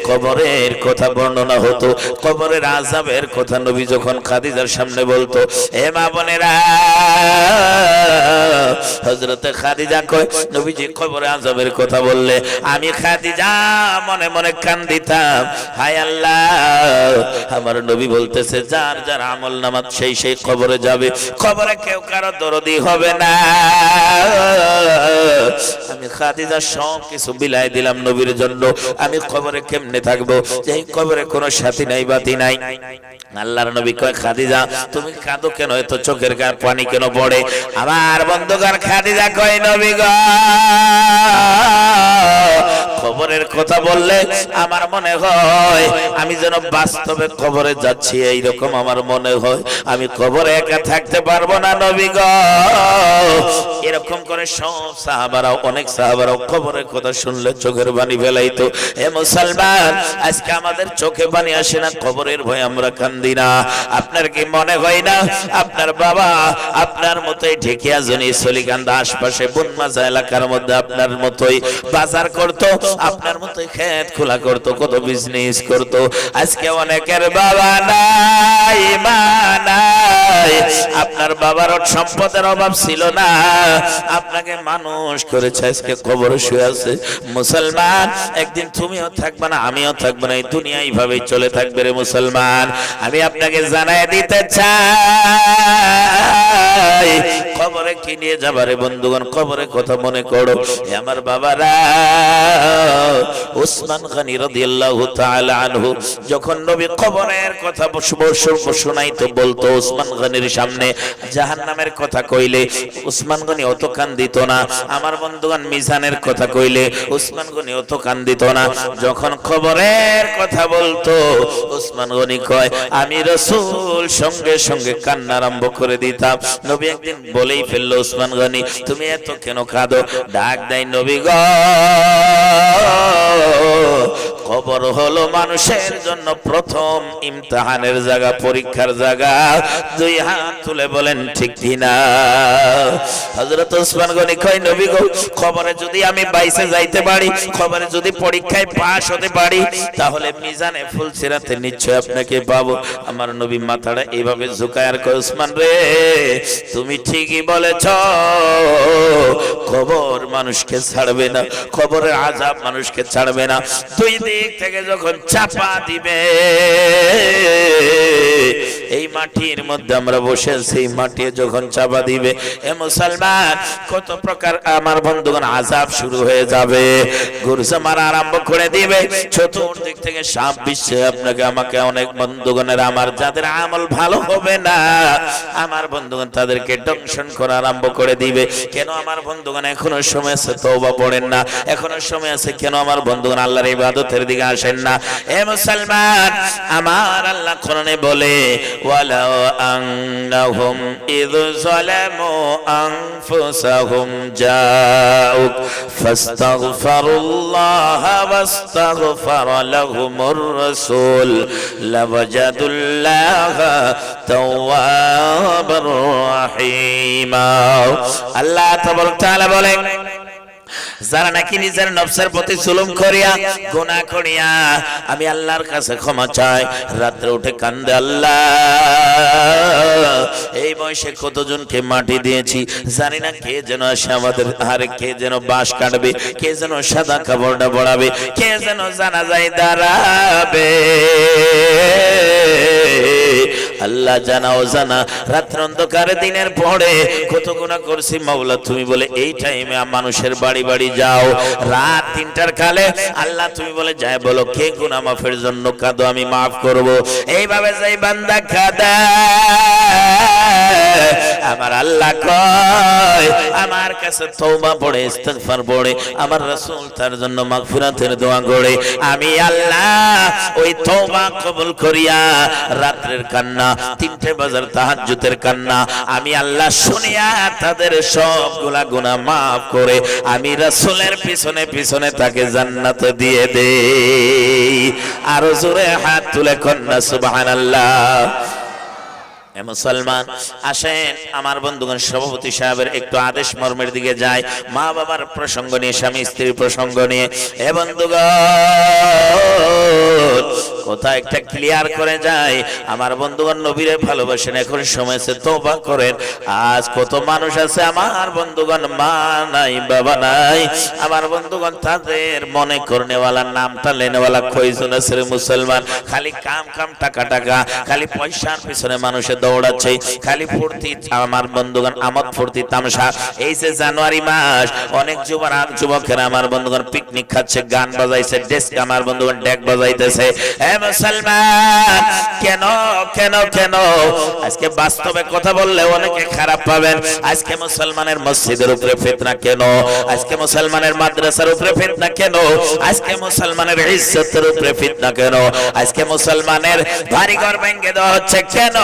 কবরের কথা বর্ণনা হতো, কবরের আযাবের কথা নবী যখন খাদিজার সামনে বলতো, এ মা বোনেরা, হযরতে খাদিজা কয়, নবীজি কবরের আযাবের কথা বললে আমি খাদিজা মনে মনে কান্দিতাম। হায় আল্লাহ, আমার নবী বলতেছে যার যার আমল নামাত সেই সেই কবরে যাবে, কবরে কেউ কারো দরদি হবে না। আমি খাদিজা সব কিছু বিলাই দিলাম নবীর জন্য। আমি কবরে কেমনে থাকবো, এই কবরে কোনো সাথী নাই, বাতি নাই। আল্লাহর নবী কয়, খাদিজা তুমি কাঁদো কেন, এত চোখের পানি কেন পড়ে? আমার বন্ধুগণ, খাদিজা কয়, নবী গো, কবরের কথা বললে আমার মনে হয় আমি যেন বাস্তবে কবরে যাচ্ছি, এইরকম আমার মনে হয়। আমি কবরে একা থাকতে পারবো না নবী গো। এরকম করে সব সাহাবারাও, অনেক সাহাবারাও কবরের কথা শুনলে চোখের পানি ফেলাইতো। এ মুসলমান, আজকে আমাদের চোখে পানি আসে না, কবরের ভয় আমরা কান্দি না। আপনার কি মনে হয় না আপনার বাবা আপনার মতোই ঢেকিয়া জনি সলিকান্দা আশপাশে বনমাঝা এলাকার মধ্যে আপনার মতোই বাজার করতো, আপনার মতোই খেত খোলা করতো, কত বিজনেস করতো? আজকে অনেকের বাবা নাই, মা নাই। আপনার বাবার সম্পদের অভাব ছিল না, আপনাকে মানুষ করেছে, আজকে কবরে শুয়ে আছে। মুসলমান, একদিন তুমিও থাকবে না, আমিও থাকবো না, এই দুনিয়া এইভাবেই চলে থাকবে রে মুসলমান। আমি আপনাকে জানাই দিতে চাই, কবরে কি নিয়ে যাবারে বন্ধুগণ, কবরে কথা মনে করো। আমার বাবারা, উসমান গনি রাদিয়াল্লাহু তাআলা আনহু যখন নবী কবরের কথা শোনাইতো বলতো উসমান গনির সামনে জাহান্নামের কথা কইলে উসমান গনি অত কান্দিত না। আমার বন্ধুগণ মিজানের কথা কইলে উসমান গনি অত কান্দিত না। যখন কবরের কথা বলতো উসমান গনি কয় আমি রাসূল সঙ্গে সঙ্গে কান্না আরম্ভ করে দিতাম। নবী একদিন বলেই ফেললো উসমান গনি তুমি এত কেন কাঁদো? ডাক দেয় নবী গো কবর হলো মানুষের জন্য প্রথম ইমতিহানের জায়গা, পরীক্ষার জায়গা। দুই হাত তুলে বলেন ঠিক কিনা? হযরত ওসমান গনি কয় নবী গো কবরে যদি আমি বাইসে যাইতে পারি, কবরে যদি পরীক্ষায় পাস হতে পারি তাহলে মিজানে ফুলসিরাতে নিশ্চয় আপনাকে পাবো। আমার নবী মাথাটা এইভাবে ঝুঁকায় আর কয় ওসমান রে তুমি ঠিকই বলেছ, কবর মানুষকে ছাড়বে না, কবরের আযাব মানুষকে ছাড়বে না। দুই দিক থেকে যখন চাপা দিবে এই মাটির মধ্যে আমরা বসে সেই মাটি যখন চাপা দিবে এ মুসলমান কত প্রকার আমার বন্ধুগণ আযাব শুরু হয়ে যাবে। গুরসা মারা আরম্ভ করে দিবে, চতুর্দিক থেকে সাপ বিশ্বে আপনাকে আমাকে অনেক বন্ধুগণের আমার যাদের আমল ভালো হবে না আমার বন্ধুগণ তাদেরকে দংশন করা আরম্ভ করে দিবে। কেন আমার বন্ধুগণ এখনো সময় আছে তওবা পড়েন না? এখনো সময় আছে কেন আমার বন্ধুগণ আল্লাহর ইবাদতের দিকে আসেন না? এ মুসলমান আমার আল্লাহ কোরআনে বলে ওয়ালাউ আন্নাহুম ইয যালামু আনফুসাহুম জাউক ফাস্তাগফিরুল্লাহ ওয়াস্তাগফারা লাহুমুর রাসূল লাওয়াজাদুল্লাহা তাওয়াবার রাহিমা। আল্লাহ তাআলা বলে যারা নাকি নিজের নফসের প্রতি জুলুম করিয়া গুনাহ করিয়া আমি আল্লাহর কাছে ক্ষমা চাই, রাতে উঠে কান্দে আল্লাহ এই বয়সে কতজনকে মাটি দিয়েছি, জানি না কে যেন আসে আমাদের হারে, কে যেন বাঁশ কাটবে, কে যেন সাদা কাপড়টা পরাবে, কে যেন জানাজায় দাঁড়াবে। আল্লাহ জানা ও জানা রাত্র অন্ধকারে দিনের পরে কত গুনাহ করছি মাওলা, তুমি বলে এই টাইমে মানুষের বাড়ি বাড়ি যাও রাত ৩টার কালে আল্লাহ তুমি বলে যায় বলো কে গুনাহ মাফের জন্য কাঁদো আমি মাফ করব। এইভাবে যাই বান্দা কাঁদে আমার আল্লাহ কয় আমার কাছে তওবা পড়ে ইস্তিগফার পড়ে আমার রাসূল তার জন্য মাগফিরাতের দোয়া করে আমি আল্লাহ ওই তওবা কবুল করিয়া রাতের কান্না ৩টে বাজার তাহাজ্জুদের কান্না আমি আল্লাহ শুনিয়া তাদের সবগুলা গুনাহ মাফ করে আমি রাসূলের পিছনে পিছনে তাকে জান্নাত দিয়ে দেই। আরো জোরে হাত তুলে কন্যা সুবহানাল্লাহ। মুসলমান আসেন আমার বন্ধুগণ সভাপতি সাহেবের একটু আদেশ মর্মের দিকে যায়, মা বাবার প্রসঙ্গ নিয়ে স্বামী স্ত্রীর প্রসঙ্গ নিয়ে। এ বন্ধুগণ কথা একটা ক্লিয়ার করে যায় আমার বন্ধুগণ নবীরে ভালোবাসেন, এখন সময় আছে তওবা করেন। আজ কত মানুষ আছে আমার বন্ধুগণ মা নাই বাবা নাই, আমার বন্ধুগণ তাদের মনে করনেওয়ালা নামটা লেনেওয়ালা কয়জন আছে রে মুসলমান? খালি কাম কাম টাকা টাকা, খালি পয়সার পিছনে মানুষের দৌড়াচ্ছে, খালি ফুর্তি আমার বন্ধুগণ আমোদ ফুর্তি তামসা। এই যে জানুয়ারি মাস অনেক যুবকেরা আমার বন্ধুগণ পিকনিক খাচ্ছে, গান বাজাইছে, ডেস্ক আমার বন্ধুগণ ডেক বাজাইতেছে। হে মুসলমান কেন কেন কেন? আজকে বাস্তবে কথা বললে অনেকে খারাপ পাবেন। আজকে মুসলমানের মসজিদের উপরে ফিতনা কেন? আজকে মুসলমানের মাদ্রাসার উপরে ফিতনা কেন? আজকে মুসলমানের ইজ্জতের উপরে ফিতনা কেন? আজকে মুসলমানের বাড়িঘর ভেঙে দেওয়া হচ্ছে কেন?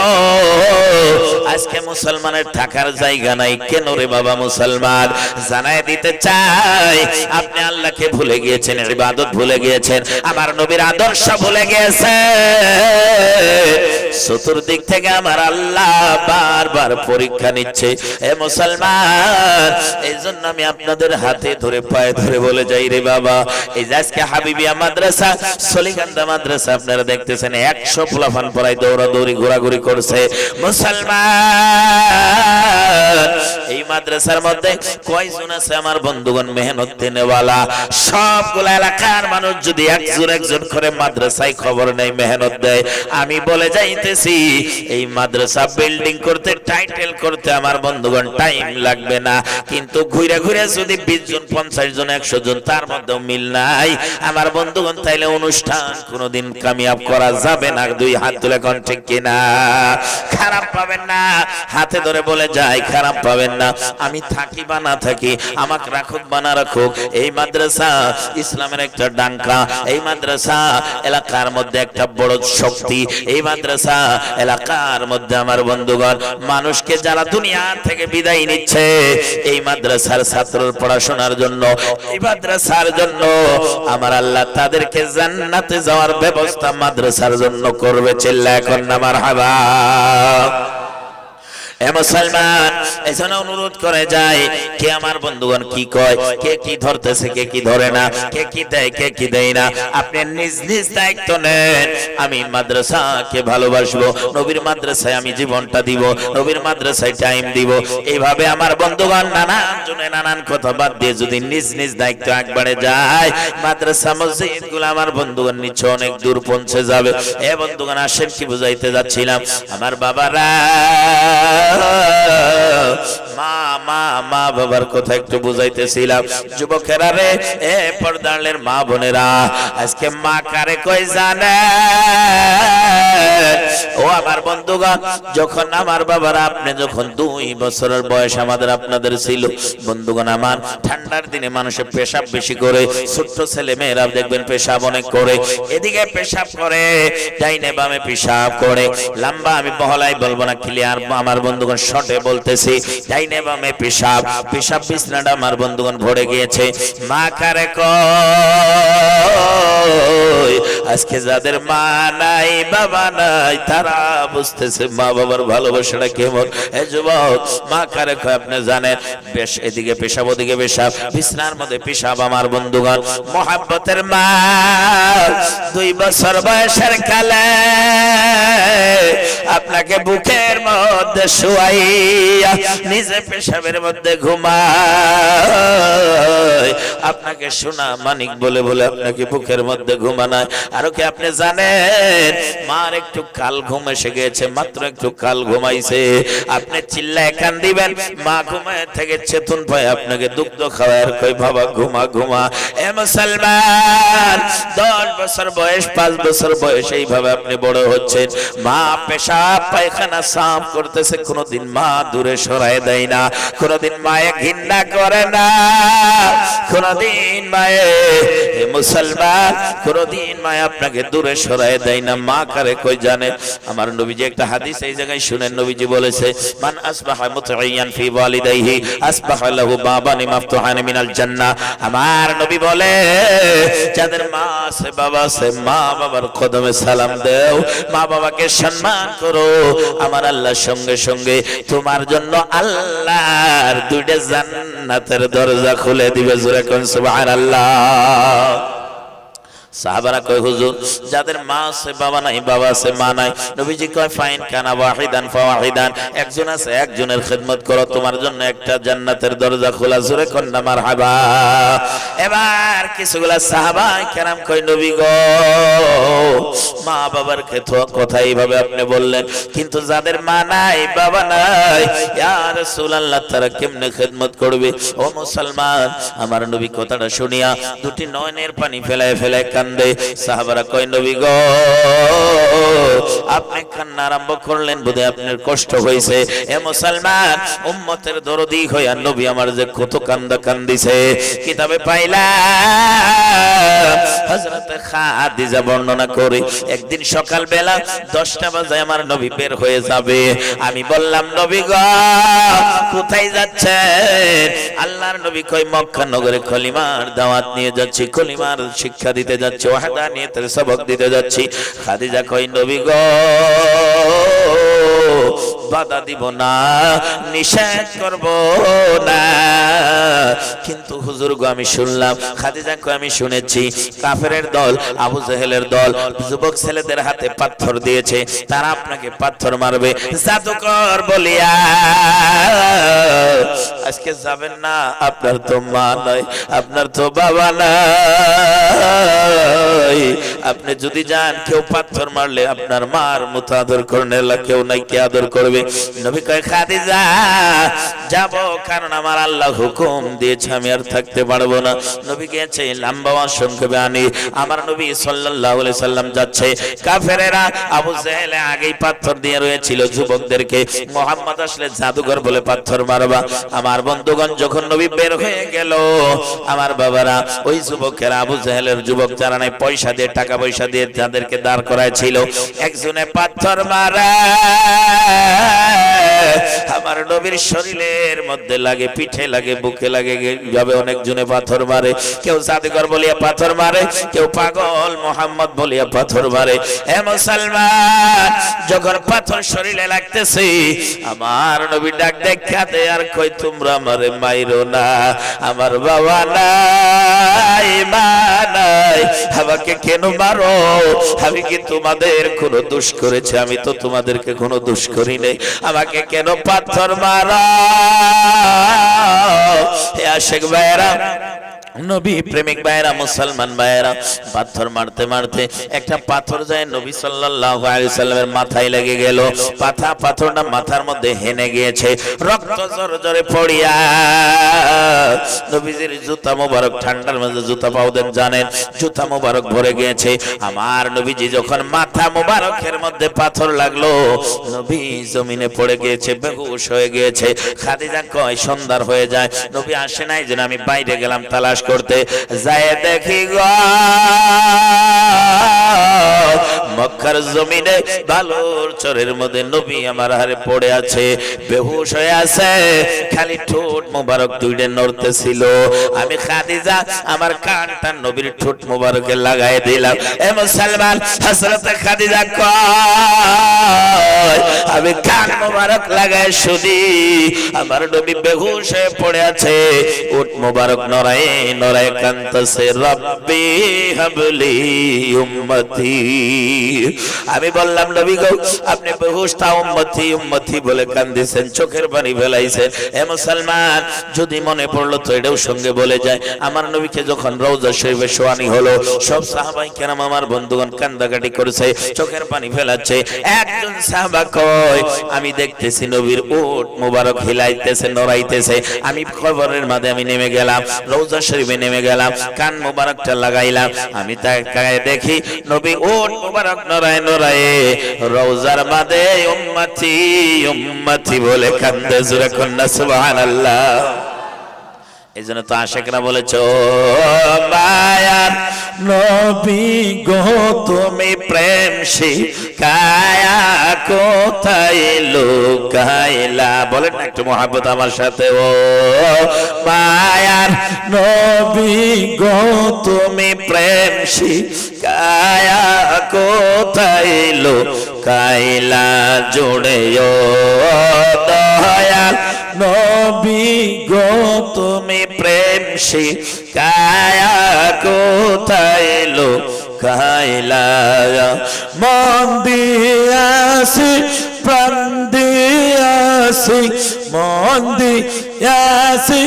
আজকে মুসলমানের থাকার জায়গা নাই কেন রে বাবা? মুসলমান জানায় দিতে চাই আপনি আল্লাহকে ভুলে গিয়েছেন, ইবাদত ভুলে গিয়েছেন, আমার নবীর আদর্শ ভুলে গিয়েছেন। চতুর্দিক থেকে আমার আল্লাহ বারবার পরীক্ষা নিচ্ছে। এ মুসলমান এই জন্য আমি আপনাদের হাতে ধরে পায়ে ধরে বলে যাই রে বাবা, এই যে আজকে হাবিবিয়া মাদ্রাসা সলিগান্দা মাদ্রাসা আপনারা দেখতেছেন 100 পোলাপান পড়াই দৌড়াদৌড়ি ঘোরাঘুরি করছে। মুসলমান এই মাদ্রাসার মধ্যে কয়জন আছে আমার বন্ধুগণ মেহনত দেনেওয়ালা? সবগুলা এলাকার মানুষ যদি একজন একজন করে মাদ্রাসায় খবর নেই, মেহনত দেয়, আমি বলে যাইতেছি এই মাদ্রাসা বিল্ডিং করতে, টাইটেল করতে আমার বন্ধুগণ টাইম লাগবে না। কিন্তু ঘুরে ঘুরে যদি 20 জন 50 জন 100 জন তার মধ্যেও মিল নাই আমার বন্ধুগণ, তাইলে অনুষ্ঠান কোনোদিন কামিয়াব করা যাবে না। 2 হাত তুলে কোন ঠিক কিনা? খারাপ পাবেন না, হাতে ধরে বলে যাই খারাপ পাবেন না। আমি থাকি বা না থাকি, আমাকে রাখুক বা না রাখুক, এই মাদ্রাসা ইসলামের একটা ডাঙ্কা, এই মাদ্রাসা এলাকার মধ্যে একটা বড় শক্তি, এই মাদ্রাসা এলাকার মধ্যে আমার বন্ধুগণ মানুষকে যারা দুনিয়া থেকে বিদায় নিচ্ছে এই মাদ্রাসার ছাত্রর পড়াশোনার জন্য, এই মাদ্রাসার জন্য আমার আল্লাহ তাদেরকে জান্নাতে যাওয়ার ব্যবস্থা মাদ্রাসার জন্য করবে। চিল্লায় এখন না মারহাবা। মুসলমান এজন্য অনুরোধ করে যায়, কে আমার বন্ধুগণ কি কয়, কে কি ধরতেছে, কে কি ধরে না, কে কি দেয়, কে কি দেয় না, আপনি নিজ নিজ দায়িত্ব নেন। আমি মাদ্রাসাকে ভালোবাসবো, নবীর মাদ্রাসায় আমি জীবনটা দিব, নবীর মাদ্রাসায় টাইম দিব। এইভাবে আমার বন্ধুগণ নানান জনে নানান কথা বাদ দিয়ে যদি নিজ নিজ দায়িত্ব একবারে যায়, মাদ্রাসা মসজিদ গুলো আমার বন্ধুগণ নিচে অনেক দূর পৌঁছে যাবে। এ বন্ধুগণ আসেন কি বুঝাইতে যাচ্ছিলাম, আমার বাবারা মা মা মা বাবার কথা একটু বুঝাইতেছিলাম। যুবকেরা রে, এ পর্দালের মা বোনেরা, আজকে মা কারে কই জানে? ও আমার বন্ধুগণ, যখন আমার বাবারা, আপনি যখন 2 বছরের বয়স আমাদের আপনাদের ছিল বন্ধুগণ, আমার ঠান্ডার দিনে মানুষের পেশাব বেশি করে, ছোট্ট ছেলে মেয়েরা দেখবেন পেশাব অনেক করে, এদিকে পেশাব করে, ডাইনে বামে পেশাব করে, লম্বা আমি বহলাই বলবো না, ক্লিয়ার আমার বন্ধুগণ শর্টে বলতেছি, ডাইনে বামে পেশাব, পেশাব বিছনাটা আমার বন্ধুগণ ভরে গিয়েছে। মা কারে কই? আজকে যাদের মা নাই বাবা নাই তারা বুঝতেছে মা বাবার ভালোবাসাটা কেমন। এ যুবক, মা কারে কয় আপনি জানেন? বেশ, এদিকে পেশাব ওদিকে পেশাব, বিছনার মধ্যে পেশাব আমার বন্ধুগণ। মহাব্বতের মা 2 বছর বয়সের কালে আপনাকে বুকের মধ্যে শুয়াইয়া নিজে পেশাবের মধ্যে ঘুমায়, আপনাকে সোনা মানিক বলে বলে আপনাকে বুকের মধ্যে ঘুমানায়। আর কি আপনি জানেন মার একটু কাল ঘুম এসে গেছে, মাত্র একটু কাল ঘুমাইছে, আপনি চিল্লায় কান দিবেন, মা ঘুমায় থেকে চেতন পায় আপনাকে দুগ্ধ খাওয়ার কই বাবা ঘুমা ঘুমা। এ মুসলমান, 10 বছর বয়স 5 বছর বয়স এইভাবে আপনি বড় হচ্ছেন, মা পেশাব পায়খানা সাফ করতেছে, কোনদিন মা দূরে সরায় দেয় না, কোনদিন মায়ে ঘৃণা করে না, কোনদিন মায়ে, মুসলমান কোনদিন মায়ে আপনাকে দূরে সরায় দেয় না। মা কারে কই জানে? আমার নবীজি একটা হাদিস এই জায়গায় শুনেন, নবীজি বলেছে, মান আসবাহা মুতআইয়ান ফি ওয়ালিদাইহি আসবাহা লাহু বাবানি মাফতুহান মিনাল জান্নাহ। আমার নবী বলে, যাদের মা আছে বাবা আছে, মা বাবার কদমে সালাম দাও, মা বাবাকে সম্মান করো, আমার আল্লাহর সঙ্গে সঙ্গে তোমার জন্য আল্লাহর 2টা জান্নাতের দরজা খুলে দিবে। জোরে কোন সুবহানাল্লাহ। সাহাবারা কয় হুজুর, যাদের মা আছে বাবা নাই, বাবা আছে মা নাই, নবীজি কয় ফাইন কানা ওয়াহিদান ফাওয়াহিদান, একজন আছে একজনের খিদমত করো, তোমার জন্য একটা জান্নাতের দরজা খোলা। জোরে কোন না মারহাবা। এবার কিছুগুলা সাহাবায়ে কেরাম কয়, নবী গো, মা বাবার কথা এইভাবে আপনি বললেন, কিন্তু যাদের মা নাই বাবা নাই, ইয়া রাসূলুল্লাহ, তারা কেমনে খিদমত করবে? ও মুসলমান, আমার নবী কথাটা শুনিয়া 2টি নয়নের পানি ফেলায় ফেলায় কান্দে। সাহাবারা কয়, নবী গো, আপনি কান্না আরম্ভ করলেন, বোধহয় আপনার কষ্ট হয়েছে। এ মুসলমান, উম্মতের দরদি হইয়া নবী আমার যে কত কান্দা কান্দিছে কিতাবে পাইলাম। হযরত খাদিজা বর্ণনা করে, একদিন সকাল বেলা 10টা বাজে আমার নবী বের হয়ে যাবে। আমি বললাম, নবী গো, কোথায় যাচ্ছেন? আল্লাহর নবী কয়, মক্কা নগরে কলিমার দাওয়াত নিয়ে যাচ্ছি, কলিমার শিক্ষা দিতে যাচ্ছি, ওয়াহদানিয়তের সবক দিতে যাচ্ছি। খাদিজা কয়, নবী গো, বাধা দিব না, নিষেধ করব না। কিন্তু হুজুর গো আমি শুনলাম, খাদিজা কো আমি শুনেছি কাফেরের দল, আবু জেহেলের দল যুবক ছেলেদের হাতে পাথর দিয়েছে, তারা আপনাকে পাথর মারবে জাদুকর বলিয়া। আজকে যাবেন না? আপনার তো মা নাই, আপনার তো বাবা নাই। আপনি যদি যান, কেউ পাথর মারলে আপনার মার মতো আদর করনে কেউ নাই, কে আদর করবে? নবী কয় খাদিজা যাব, কারণ আমার আল্লাহ হুকুম দিয়েছে, আমি আর থাকতে পারবো না। নবী গেছে, লম্বা সংক্ষেপে আনি, আমার নবী সাল্লাল্লাহু আলাইহি সাল্লাম যাচ্ছে, কাফেরেরা আবু জেহেল আগেই পাথর দিয়ে রয়েছিল যুবকদেরকে, মুহাম্মদ আসলে জাদুঘর বলে পাথর মারবা। আমার বন্ধুগণ যখন নবী বের হয়ে গেল, আমার বাবারা ওই যুবকেরা, আবু জেহেলের যুবক যারা নাই পয়সা দিয়ে, টাকা পয়সা দিয়ে যাদেরকে দাঁড় করাইছিল, একজনে পাথর মারা আমার নবীর শরীরের মধ্যে লাগে, পিঠে লাগে, বুকে লাগে, এইভাবে অনেক জনে পাথর মারে। কেউ জাদুকর বলিয়া পাথর মারে, কেউ পাগল মুহাম্মদ বলিয়া পাথর মারে। এ মুসলমান, যখন পাথর শরীরে লাগতেছে, আমার নবী ডাক দেখাতে আর কই, তোমরা আমারে মাইরো না, আমার বাবা নাই, মা নাই, আমাকে কেন মারো? আমি কি তোমাদের কোনো দোষ করেছি? আমি তো তোমাদেরকে কোনো দোষ করি নাই, আমাকে কেন পাথর মারো? হে আশিক ভাইরা, নবী প্রেমিক ভাইরা, মুসলমান ভাইরা, পাথর মারতে মারতে একটা পাথর যায় নবী সাল্লাল্লাহু আলাইহি সাল্লামের মাথায় লেগে গেল। পাথরটা মাথার মধ্যে হেনে গিয়েছে, রক্ত জড়জড়ে পড়িয়া নবীজির জুতা মোবারক, ঠান্ডার মধ্যে জুতা পাওদেন জানেন, জুতা মোবারক ভরে গিয়েছে। আমার নবীজি যখন মাথা মোবারকের মধ্যে পাথর লাগলো, নবী জমিনে পড়ে গিয়েছে, বেহুশ হয়ে গিয়েছে। খাদিজা কয় সন্ধ্যার হয়ে যায়, নবী আসে নাই, যেন আমি বাইরে গেলাম তালাশ করতে, যায় দেখি গো মক্কার জমিনে বালুর চরের মধ্যে নবী আমার হারে পড়ে আছে, বেহুশ হয়ে আছে, খালি ঠোঁট মোবারক দুইটা নড়তেছিল। আমি খাদিজা আমার কানটা নবীর ঠোঁট মোবারকে লাগাই দিলাম। এ মুসলমান, হযরত খাদিজা কয় আমি কান মোবারক লাগাই শুনি আমার নবী বেহুশ হয়ে পড়ে আছে, উট মোবারক নড়ায় নড়ায় কাঁদতেছে, রব্বি হাবলি উম্মতি। আমি বললাম নবী গো, আপনি বেহুশ তা উম্মতি উম্মতি বলে কান্দিছেন, চোখের পানি ফেলাইছেন। হে মুসলমান, যদি মনে পড়লো তো এটাও সঙ্গে বলে যায়, আমার নবীকে যখন রওজা শরীফে শোয়ানি হলো, সব সাহাবায়ে কেরাম আমার বন্ধুগণ কান্দাকাটি করেছে, চোখের পানি ফেলাচ্ছে। একজন সাহাবা কয় আমি দেখতেছি নবীর উট মোবারক হিলাইতেছে, নড়াইতেছে। আমি কবরের মাঝে আমি নেমে গেলাম, রওজা শরীফে নেমে গেলাম, কান মোবারকটা লাগাইলাম। আমি তাকায় দেখি নবী উট মোবারক নড়ায় নড়ায় রওজার মাঝে উম্মতি উম্মতি বলে কান্দে। জোরে কন্যা সুবহানাল্লাহ। এই জন্য তো আশিকরা বলেছে, ও মায়ার নবী গো তুমি প্রেম শিখায়া কোথায় লুকাইলা? বলেন না একটু মহব্বত আমার সাথে, ও মায়ার নবী গো তুমি প্রেম শিখায়া কোথায় লুকাইলা? জুড়ে ও দয়াল নবী গো তুমি প্রেম শিখায়া কোথায় লুকাইলা? মন দিয়াছি প্রাণ দিয়াছি, মন দিয়াছি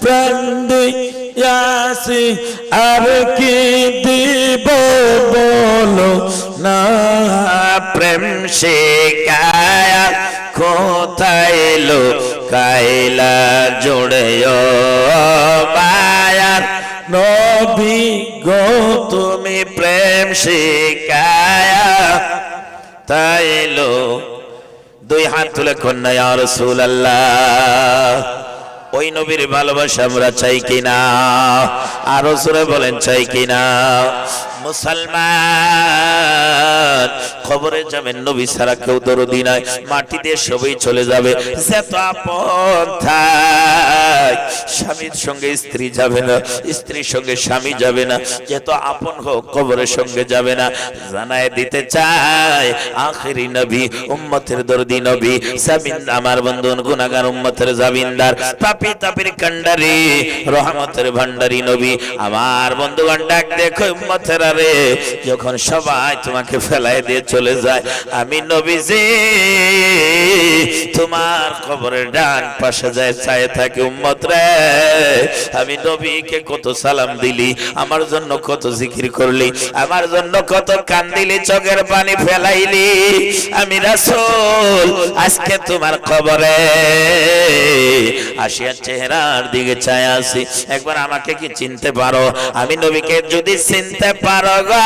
প্রাণ দিয়াছি, আর কি দিব বলো না? প্রেম শিখায়া কোথায় লুকাইলা? জোড়ে ও মায়ার নবী গো তুমি প্রেম শিখায়া তাইলো। দুই হাত তুলে কন্যা ইয়া রাসূলুল্লাহ। ওই নবীর ভালোবাসা আমরা চাই কিনা? আরো জোরে বলেন চাই কিনা? মুসলমান কবরে যাবেন, নবী ছাড়া কেউ দরদি নাই, মাটি দিয়ে সবই চলে যাবে। যত আপন থাক, স্বামীর সঙ্গে স্ত্রী যাবে না, স্ত্রীর সঙ্গে স্বামী যাবে না, যত আপন হোক কবরের সঙ্গে যাবে না। জানায় দিতে চাই আখেরি নবী, উম্মতের দরদি নবী, জামিন আমার বন্ধু গুনাহগার উম্মতের জামিনদার, পাপী তাপির কান্ডারি, রহমতের ভান্ডারি নবী। আমার বন্ধুগণ ডাক দেখো উম্মতের, আরে যখন সবাই তোমাকে ফেলাই দিয়ে চলে যায়, আমি নবীজি তোমার কবরের ডান পাশে যায় চায়ে থাকে। উম্মত রে, আমি নবীকে কত সালাম দিলি, আমার জন্য কত জিকির করলি, আমার জন্য কত কান্দিলি, চোখের পানি ফেলাইলি। আমি রাসূল আজকে তোমার কবরে আসিয়া চেহারার দিকে চায় আছি, একবার আমাকে কি চিনতে পারো? আমি নবীকে যদি চিনতে পারো গো,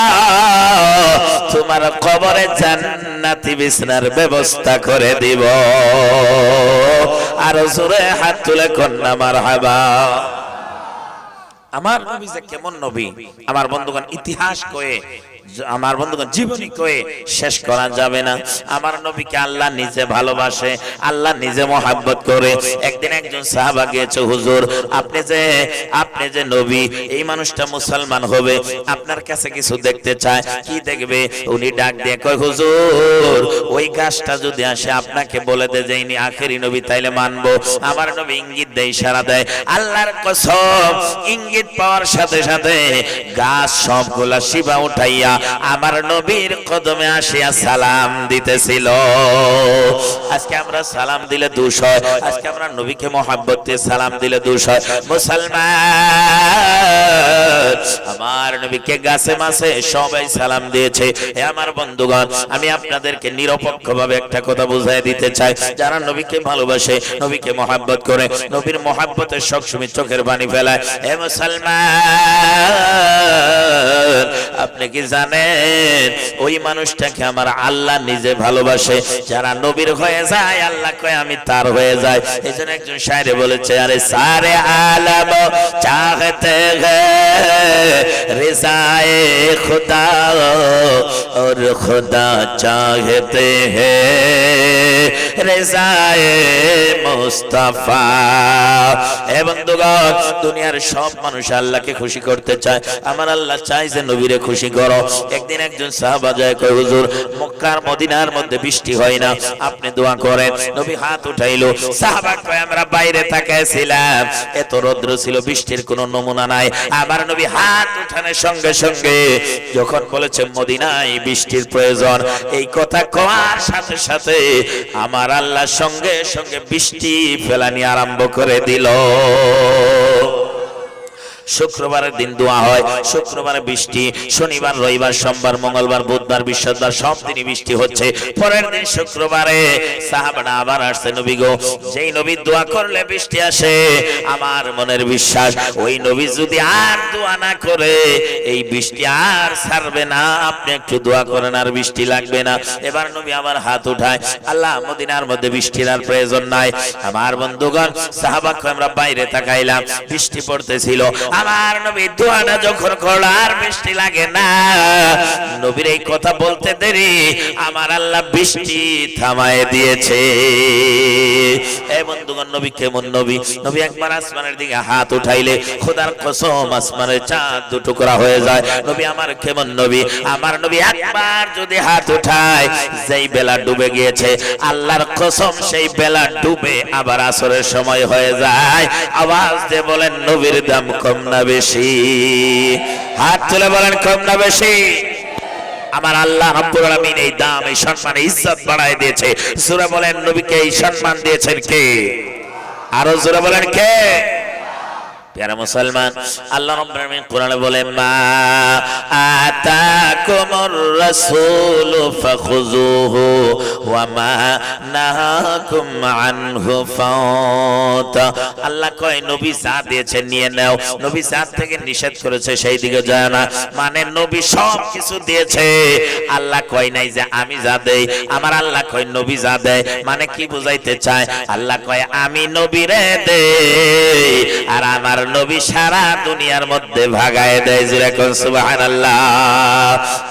তোমার কবরে জান্নাতি বিছনার ব্যবস্থা করে দিব। আর জোরে হাত তুলে কন্যা মারহাবা। আমার নবী যে কেমন নবী, আমার বন্ধুগণ ইতিহাস কয়ে, আমার বন্ধুগণ জীবনী কয়ে শেষ করা যাবে না। আমার নবীকে আল্লাহ নিজে ভালোবাসে, আল্লাহ নিজে মহব্বত করে। একদিন একজন সাহাবা গিয়েছে, হুজুর আপনি যে নবী, এই মানুষটা মুসলমান হবে, আপনার কাছে কিছু দেখতে চায়। কি দেখবে? উনি ডাক দিয়ে কয়, হুজুর ওই গাছটা যদি আসে আপনাকে বলে দে যে ইনি আখেরি নবী, তাইলে মানবো। আমার নবী ইঙ্গিত দেয়, ইশারা দেয়। আল্লাহর কসম, ইঙ্গিত পাওয়ার সাথে সাথে গাছ সবগুলা শিবা উঠাইয়া আমার নবীর কদমে আসিয়া সালাম দিতেছিল। আজকে আমরা সালাম দিলে দোষ হয়, আজকে আমরা নবীকে মহব্বত দিয়ে সালাম দিলে দোষ হয়। মুসলমান আমার নবীকে গাছে মাছে সবাই সালাম দিয়েছে। এ আমার বন্ধুগণ, আমি আপনাদেরকে নিরপেক্ষভাবে একটা কথা বুঝাই দিতে চাই, যারা নবীকে ভালোবাসে, নবীকে মহব্বত করে, নবীর মহব্বতের সবসময় চোখের পানি ফেলায়, এ মুসলমান আপনি কি জানেন ওই মানুষটাকে আমার আল্লাহ নিজে ভালোবাসে? যারা নবীর হয়ে যায়, আল্লাহ কয় আমি তার হয়ে যায়। এইজন্য একজন শায়রে বলেছে, আরে সারে আলম চাহতে হ্যায় রিজায়ে খুদা और खुदा चाहते हैं রিজায়ে মুস্তাফা। এ বন্ধুগণ, দুনিয়ার সব মানুষ আল্লাহকে খুশি করতে চায়, আমার আল্লাহ চাই যে নবীরে খুশি করো। একদিন একজন সাহাবা যায়, কয় হুজুর মক্কার মদিনার মধ্যে বৃষ্টি হয় না, আপনি দোয়া করেন। নবী হাত উঠাইলো, সাহাবা কয় আমরা বাইরে তাকাইছিলাম, এত রৌদ্র ছিল, বৃষ্টির কোনো নমুনা নাই। আমার নবী হাত উঠানোর সঙ্গে সঙ্গে যখন বলেছে মদিনায় বৃষ্টির প্রয়োজন, এই কথা কোয়ার সাথে সাথে আমার আল্লাহ সঙ্গে সঙ্গে বৃষ্টি ফেলানি আরম্ভ করে দিল। শুক্রবারের দিন দোয়া হয়, শুক্রবারে বৃষ্টি, শনিবার রবিবার সোমবার মঙ্গলবার বুধবার বৃহস্পতিবার সব দিনই বৃষ্টি হচ্ছে। পরের দিন শুক্রবারে সাহাবারা আবার আসছে, নবী গো যেই নবী দোয়া করলে বৃষ্টি আসে, আমার মনের বিশ্বাস ওই নবী যদি আর দোয়া না করে এই বৃষ্টি আর ছাড়বে না, আপনি একটু দোয়া করেন আর বৃষ্টি লাগবে না। এবার নবী আবার হাত উঠায়, আল্লাহ মদিনার মধ্যে বৃষ্টির আর প্রয়োজন নাই। আমার বন্ধুগণ, সাহাবাকে আমরা বাইরে তাকাইলাম, বৃষ্টি পড়তেছিল। আমার নবী দোয়াটা যখন করলো আর বৃষ্টি লাগে না, নবীর এই কথা বলতে দেরি আমার আল্লাহ বৃষ্টি থামায় দিয়েছে। এই বন্ধুগণ, নবী কেমন নবী? নবী একবার আসমানের দিকে হাত উঠাইলে খোদার কসম আসমানের চাঁদ দু টুকরা হয়ে যায়। নবী আমার কেমন নবী? আমার নবী একবার যদি হাত উঠায়, যেই বেলা ডুবে গিয়েছে আল্লাহর কসম সেই বেলা ডুবে আবার আসরের সময় হয়ে যায়। আওয়াজ দিয়ে বলেন নবীর দাম কম না বেশি? হাত তুলে বলেন কম না বেশি? আমার আল্লাহ রাব্বুল আলামিন এই দাম, এই সম্মান, ইজ্জত বাড়ায় দিয়েছে। সূরা বলেন, নবীকে এই সম্মান দিয়েছেন কে? আরো জোরে বলেন কে? প্যারা মুসলমান, আল্লাহ রাব্বুল আলামিন কোরআনে বলে মা আতাকুমুর রাসূলু ফাখুযুহু ওয়া মা নাহাকুম আনহু ফাতা। আল্লাহ কয় নবী যা দিয়েছে নিয়ে নাও, নবী যা থেকে নিষেধ করেছে সেই দিকে যায় না। মানে নবী সব কিছু দিয়েছে, আল্লাহ কয় নাই যে আমি যা দেই, আমার আল্লাহ কয় নবী যা দেয়। মানে কি বুঝাইতে চায়? আল্লাহ কয় আমি নবীরে দেই আর আমার নবী সারা দুনিয়ার মধ্যে ভাগায় দেয়। যেরকম সুবহানাল্লাহ।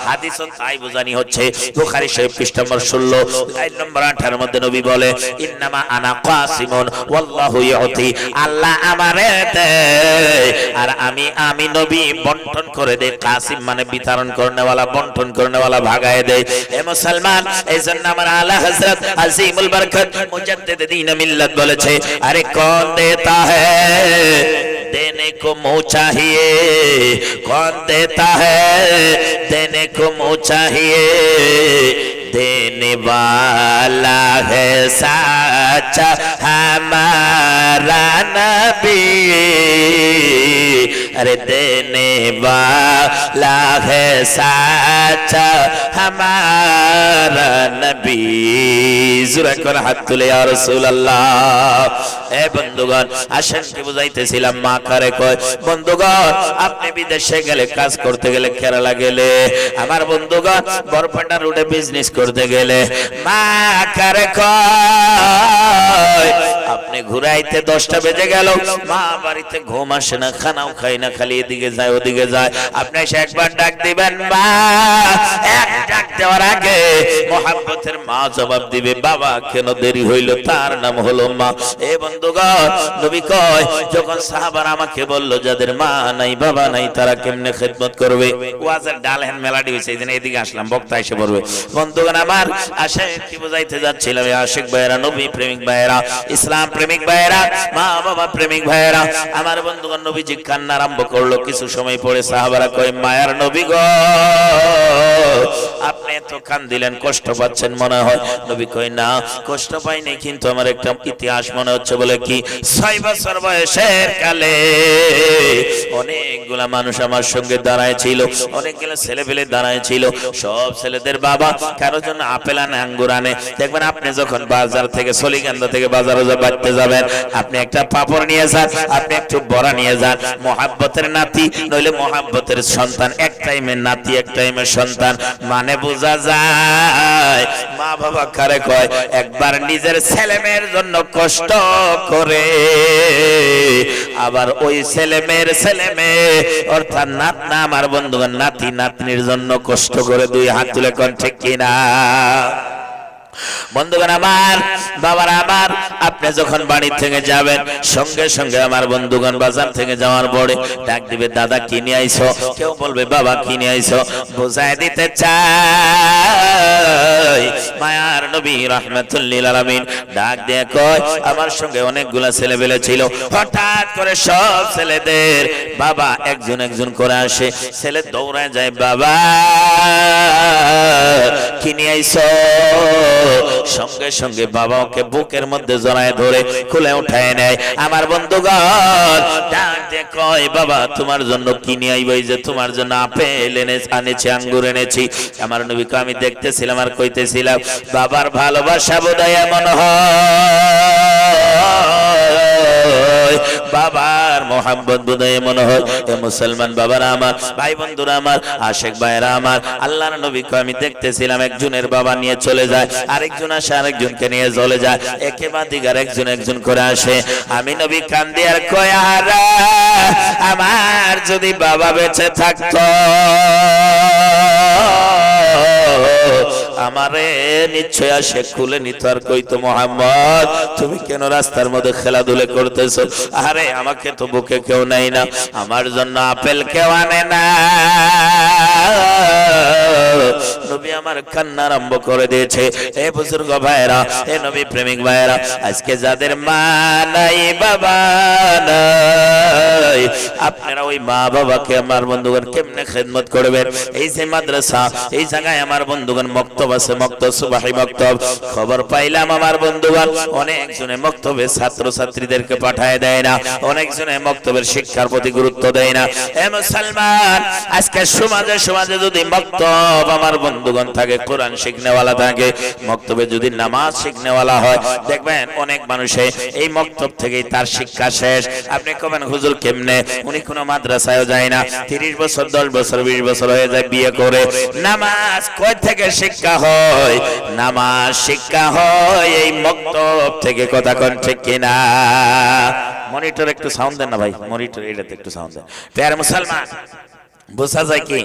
হাদিসও তাই বোঝানি হচ্ছে। বুখারী শরীফ পৃষ্ঠা নম্বর 16 লাইন নম্বর 18 মধ্যে নবী বলে ইন্নামা আনা কাসিমুন ওয়াল্লাহু ইউতি। আল্লাহ আমারে দেয় আর আমি নবী বন্টন করে দেই। কাসিম মানে বিতরণ করনেওয়ালা, বন্টন করনেওয়ালা, ভাগায় দেয়। এ মুসলমান, এইজন্য আমার আলা হযরত আজিমুল বরকত মুজাদ্দিদ দ্বীন মিল্লাত বলেছে আরে কौन देता है देने को मुंह चाहिए, कौन देता है देने को मुंह चाहिए, देने वाला है सच्चा हमारा नबी, अरे देने वाला है सच्चा हमारा नबी। জোরে করে হাত তুলে ইয়া রাসূলুল্লাহ। এ বন্ধুগণ, আসেন কি বুঝাইতেছিলাম, মা কারে কয়? বন্ধুগণ, আপনি বিদেশে গেলে, কাজ করতে গেলে, কেরালা গেলে, আমার বন্ধুগণ বরপেটা রোডে বিজনেস করতে গেলে মা কারে কয়? আপনি ঘুরাইতে 10টা বেজে গেল, মা বাড়িতে ঘুম আসে না, খানাও খায় না, খালি এদিকে যায় ওদিকে যায়। আপনি এসে একবার ডাক দিবেন মা। এক ডাক দেওয়ার আগে মোহাব্বতের মা জবাব দিবে বাবা কেন দেরি হইল, তার নাম হলো মা। এ বন্ধুগণ, নবী কয় যখন সাহাবারা আমাকে বলল যাদের মা নাই বাবা নাই তারা কেমনে খেদমত করবে, ওয়াজের ডাল হ্যান মেলাডি হইছে, এইজন্য এদিকে আসলাম, বক্তা এসে পড়বে। বন্ধুগণ আমার, আসে কি বুঝাইতে যাচ্ছিলাম, আশিক ভাইয়েরা, নবী প্রেমিক ভাইয়েরা, ইসলাম প্রেমিক ভাইয়েরা, মা বাবা প্রেমিক ভাইয়েরা, আমার বন্ধুগণ নবীজি কান্না আরম্ভ করলো। কিছু সময় পরে সাহাবারা কয় মায়ার নবী গো, আপনি তো কান দিলেন, কষ্ট পাচ্ছেন মনে হয়। নবী কয় না, কষ্ট পাইনি, কিন্তু আমার একটা ইতিহাস মনে হচ্ছে। বলে কি? 6 বছর বয়সের কালে অনেকগুলা মানুষ আমার সঙ্গে দাঁড়ায় ছিল, অনেকগুলা ছেলে পেলে দাঁড়ায় ছিল। সব ছেলেদের বাবা কারোর জন্য আপেল আনে, আঙ্গুর আনে। দেখবেন আপনি যখন বাজার থেকে, সলিগান্দা থেকে বাজারে বাড়তে যাবেন, আপনি একটা পাপড় নিয়ে যান, আপনি একটু বড়া নিয়ে যান। মোহাব্বতের নাতি নইলে মোহাব্বতের সন্তান, এক টাইমের নাতি এক টাইমের সন্তান, মানে বোঝা যায় মা বাবা কারে কয়? একবার নিজের ছেলে মেয়ের জন্য কষ্ট করে আবার ওই ছেলে মেয়ে অর্থাৎ নাত না আমার বন্ধুগণ নাতি নাতনির জন্য কষ্ট করে। 2 হাত তুলে কোন ঠিক কিনা? বন্ধুগণ আমার, বাবারা আমার, আপনি যখন বাড়ি থেকে যাবেন সঙ্গে সঙ্গে আমার বন্ধুগণ বাজার থেকে যাওয়ার পরে ডাক দিবে দাদা কি নিয়ে আইছো, কেউ বলবে বাবা কি নিয়ে আইছো। বুঝায় দিতে চাই মায়ার নবী রাহমাতুল লিল আলামিন ডাক দিয়ে কয় আমার সঙ্গে অনেকগুলা ছেলে পেলে ছিল। হঠাৎ করে সব ছেলেদের বাবা একজন একজন করে আসে। ছেলে দৌড়ায় যায়, বাবা কি নিয়ে আইছো? সঙ্গে সঙ্গে বাবা ওকে বুকের মধ্যে জড়ায় ধরে খুলে উঠায় নেয়। আমার বন্ধুগণ ডাক দিয়ে কয় বাবা তোমার জন্য কি নিয়ে আইব? এই যে তোমার জন্য আপেল আনেছি, আঙ্গুর এনেছি। আমার নবীকে আমি দেখতেছিলাম আর কইতেছিলাম বাবার ভালোবাসা বোধহয় এমন হয়, বাবার মোহাব্বত বোধহয় এমন হয়। এ মুসলমান বাবারা আমার, ভাই বন্ধুরা আমার, আশেক ভাইরা আমার, আল্লাহর নবীকে আমি দেখতেছিলাম একজনের বাবা নিয়ে চলে যায়, আরেকজন আসে আরেকজনকে নিয়ে চলে যায়, একে বাদ দিগার একজন একজন করে আসে। আমি নবী কান্দি আর কয় আরে আমার যদি বাবা বেঁচে থাকতো আমারে নিশ্চয় আসে খুলে নিত আর কইতো মুহাম্মদ তুমি কেন রাস্তার মধ্যে খেলাধুলা করতেছো? আরে আমাকে তো বুকে কেউ নাই না, আমার জন্য আপেল কেউ আনে না। নবী আমার কান্না আরম্ভ করে দিয়েছে। এ বুজুর্গ ভাইরা, এ নবী প্রেমিক ভাইরা, আজকে যাদের মা নাই বাবা নাই, আপনারা ওই মা বাবাকে আমার বন্ধুগণ কেমনে খেদমত করবেন? এই যে মাদ্রাসা, এই জায়গায় আমার বন্ধুগণ মক্তব আছে, মক্তব সুবাহি মক্তব। খবর পাইলাম আমার বন্ধুগণ অনেকজনে মক্তবে ছাত্র ছাত্রীদেরকে পাঠায় দেয় না, অনেকজনে মক্তবের শিক্ষার প্রতি গুরুত্ব দেয় না। এ মুসলমান, আজকে সমাজে সমাজে যদি মক্তব আমার বন্ধুগণ থাকে, কোরআন শিখনেওয়ালা থাকে, মক্তবে যদি নামাজ শিখনেওয়ালা হয়, দেখবেন অনেক মানুষে এই মক্তব থেকেই তার শিক্ষা শেষ। আপনি কবেন হুজুর কেমনে? উনি কোনো মাদ্রাসায়ও যায় না, 30 বছর 10 বছর 20 বছর হয়ে যায় বিয়ে করে। নামাজ কই থেকে শিক্ষা হয়? নামাজ শিক্ষা হয় এই মক্তব থেকে। কথা কোন ঠিক কিনা? মনিটর একটু সাউন্ড দেন না ভাই, মনিটর এটাতে একটু সাউন্ড দেন। প্রিয় মুসলমান, বোঝা যায় কি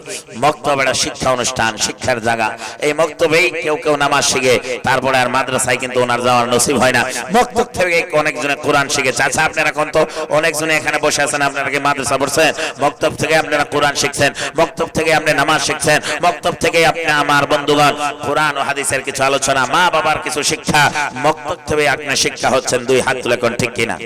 মক্তব একটা শিক্ষা অনুষ্ঠান, শিক্ষার জায়গা। এই মক্তবেই কেউ কেউ নামাজ শিখে, তারপরে আর মাদ্রাসায় কিন্তু ওনার যাওয়ার নসিব হয় না। মক্তব থেকে অনেকজনে কোরআন শিখেছে। আচ্ছা, আপনারা কোন তো অনেকজনে এখানে বসে আছেন, আপনারা কি মাদ্রাসা পড়ছেন? মক্তব থেকে আপনারা কোরআন শিখছেন, মক্তব থেকে আপনি নামাজ শিখছেন, মক্তব থেকে আপনি আমার বন্ধুগণ কোরআন ও হাদিসের কিছু আলোচনা, মা বাবার কিছু শিক্ষা, মক্তব থেকে আপনি শিক্ষা হচ্ছেন। 2 হাত তুলে কোন ঠিক কিনা?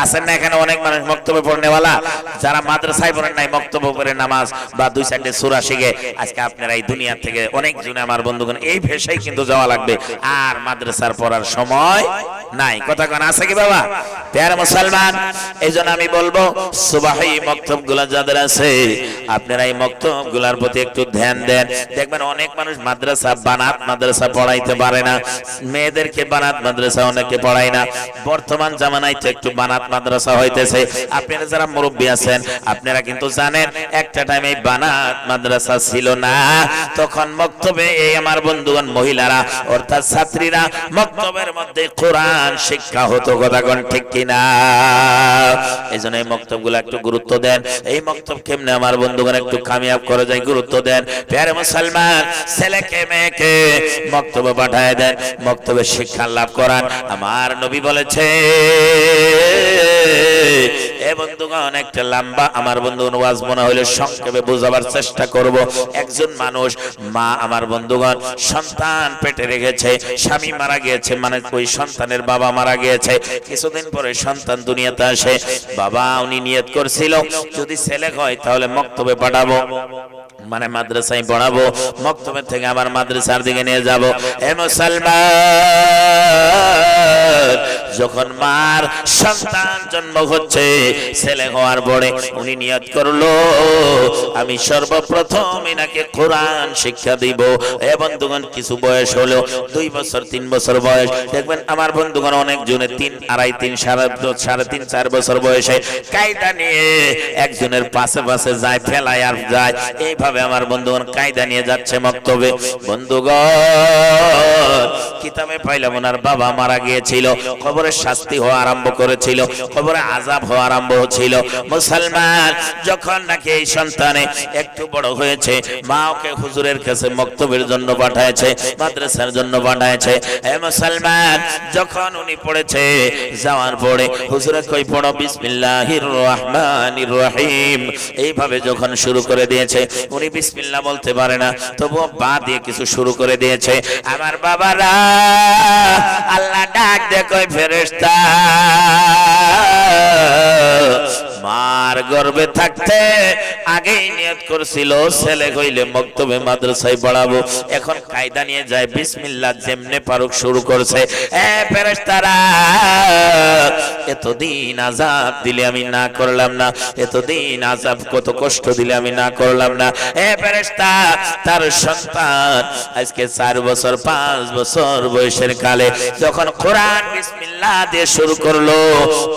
আছেন না এখানে অনেক মানুষ মক্তবে পড়নেওয়ালা, যারা মাদ্রাসায় পড়েন নাই, মক্তবে পড়ে নামাজ বা 2-4টি সূরা শিখে। আজকে আপনারা এই দুনিয়া থেকে অনেক জনে আমার বন্ধুগণ এই ভেষাই কিন্তু যাওয়া লাগবে, আর মাদ্রাসার পড়ার সময় নাই। কথা কোন আছে কি বাবা? প্রিয় মুসলমান, এইজন্য আমি বলবো সুবহি মক্তবগুলা যাদের আছে, আপনারা এই মক্তবগুলার প্রতি একটু ধ্যান দেন। দেখবেন অনেক মানুষ মাদ্রাসা, বানাত মাদ্রাসা পড়াইতে পারে না, মেয়েদেরকে বানাত মাদ্রাসা অনেকে পড়ায় না। বর্তমান জামানায় তো একটু বানাত মাদ্রাসা হইতেছে। আপনারা যারা মুরব্বী আছেন, আপনারা কিন্তু জানেন একটা টাইমে বানাত মাদ্রাসা ছিল না। তখন মক্তবে এই আমার বন্ধুগণ মহিলারা অর্থাৎ ছাত্রীরা মক্তবের মধ্যে কোরআন শিক্ষা হতো। কথা কোন ঠিক কিনা? এইজন্য এই মক্তবগুলো একটু গুরুত্ব দেন। এই মক্তব কেমনে আমার বন্ধুগণ একটু কামিয়াব করে যায়, গুরুত্ব দেন। প্রিয় মুসলমান, ছেলেকে মেয়েকে মক্তবে পাঠায় দেন, মক্তবে শিক্ষা লাভ করান। আমার নবী বলেছে, এ বন্ধুগণ একটা লম্বা আমার বন্ধুগণ ওয়াজ মনে হইলে সংক্ষেপে বোঝাবার চেষ্টা করব। একজন মানুষ, মা আমার বন্ধুগণ সন্তান পেটে রেখেছে, স্বামী মারা গিয়েছে, মানে ওই সন্তানের বাবা মারা গিয়েছে। কিছুদিন পরে সন্তান দুনিয়াতে আসে। বাবা উনি নিয়ত করছিল যদি ছেলে হয় তাহলে মক্তবে পাঠাবো, মানে মাদ্রাসায় পড়াবো, মক্তবের থেকে আবার মাদ্রাসার দিকে নিয়ে যাব। এ মুসলমান, যখন মার সন্তান জন্ম হচ্ছে, ছেলে হওয়ার পরে উনি নিয়ত করলো আমি সর্বপ্রথম এনাকে কোরআন শিক্ষা দিব। এ বন্ধুগণ, কিছু বয়স হলো 2 বছর 3 বছর বয়স, দেখবেন আমার বন্ধুগণ অনেক জনে 3, 2.5, 3, 3.5, 4 বছর বয়সে কায়দা নিয়ে একজনের পাশে পাশে যায়, ফেলায় আর যায়। এইভাবে আমার বন্ধুগণ কায়দা নিয়ে যাচ্ছে মক্তবে। বন্ধুগণ, কিতাবে পাইলাম ওনার বাবা মারা গিয়েছিল, কবরে শাস্তি হওয়া আরম্ভ করেছিল, কবরে আযাব হওয়া আরম্ভ হচ্ছিল। মুসলমান, যখন নাকি এই সন্তানে একটু বড় হয়েছে, মা ওকে হুজুরের কাছে মক্তবের জন্য পাঠায়ছে, মাদ্রাসার জন্য পাঠায়ছে। হে মুসলমান, যখন উনি পড়েছে, যাওয়ার পরে হুজুরে কই পড়ো বিসমিল্লাহির রহমানির রহিম, এইভাবে যখন শুরু করে দিয়েছে, উনি বিসমিল্লাহ বলতে পারে না, তবুও বা দিয়ে কিছু শুরু করে দিয়েছে। আমার বাবারা, আল্লাহ ডাক দিয়ে কই ফেরেশতা, মার গর্ভে থাকতে আগেই নিয়ত করছিল ছেলে হইলে মক্তবে মাদ্রাসায় পড়াবো, এখন কায়দা নিয়ে যায় বিসমিল্লাহ যেমনে পারুক শুরু করছে। এ ফেরেশতারা, এতদিন আযাব দিলে আমি না করলাম না, এতদিন আযাব কত কষ্ট দিলে আমি না করলাম না। এ ফেরেশতা, তার সন্তান আজকে 4 বছর 5 বছর বয়সের কালে যখন কোরআন বিসমিল্লাহ দিয়ে শুরু করলো,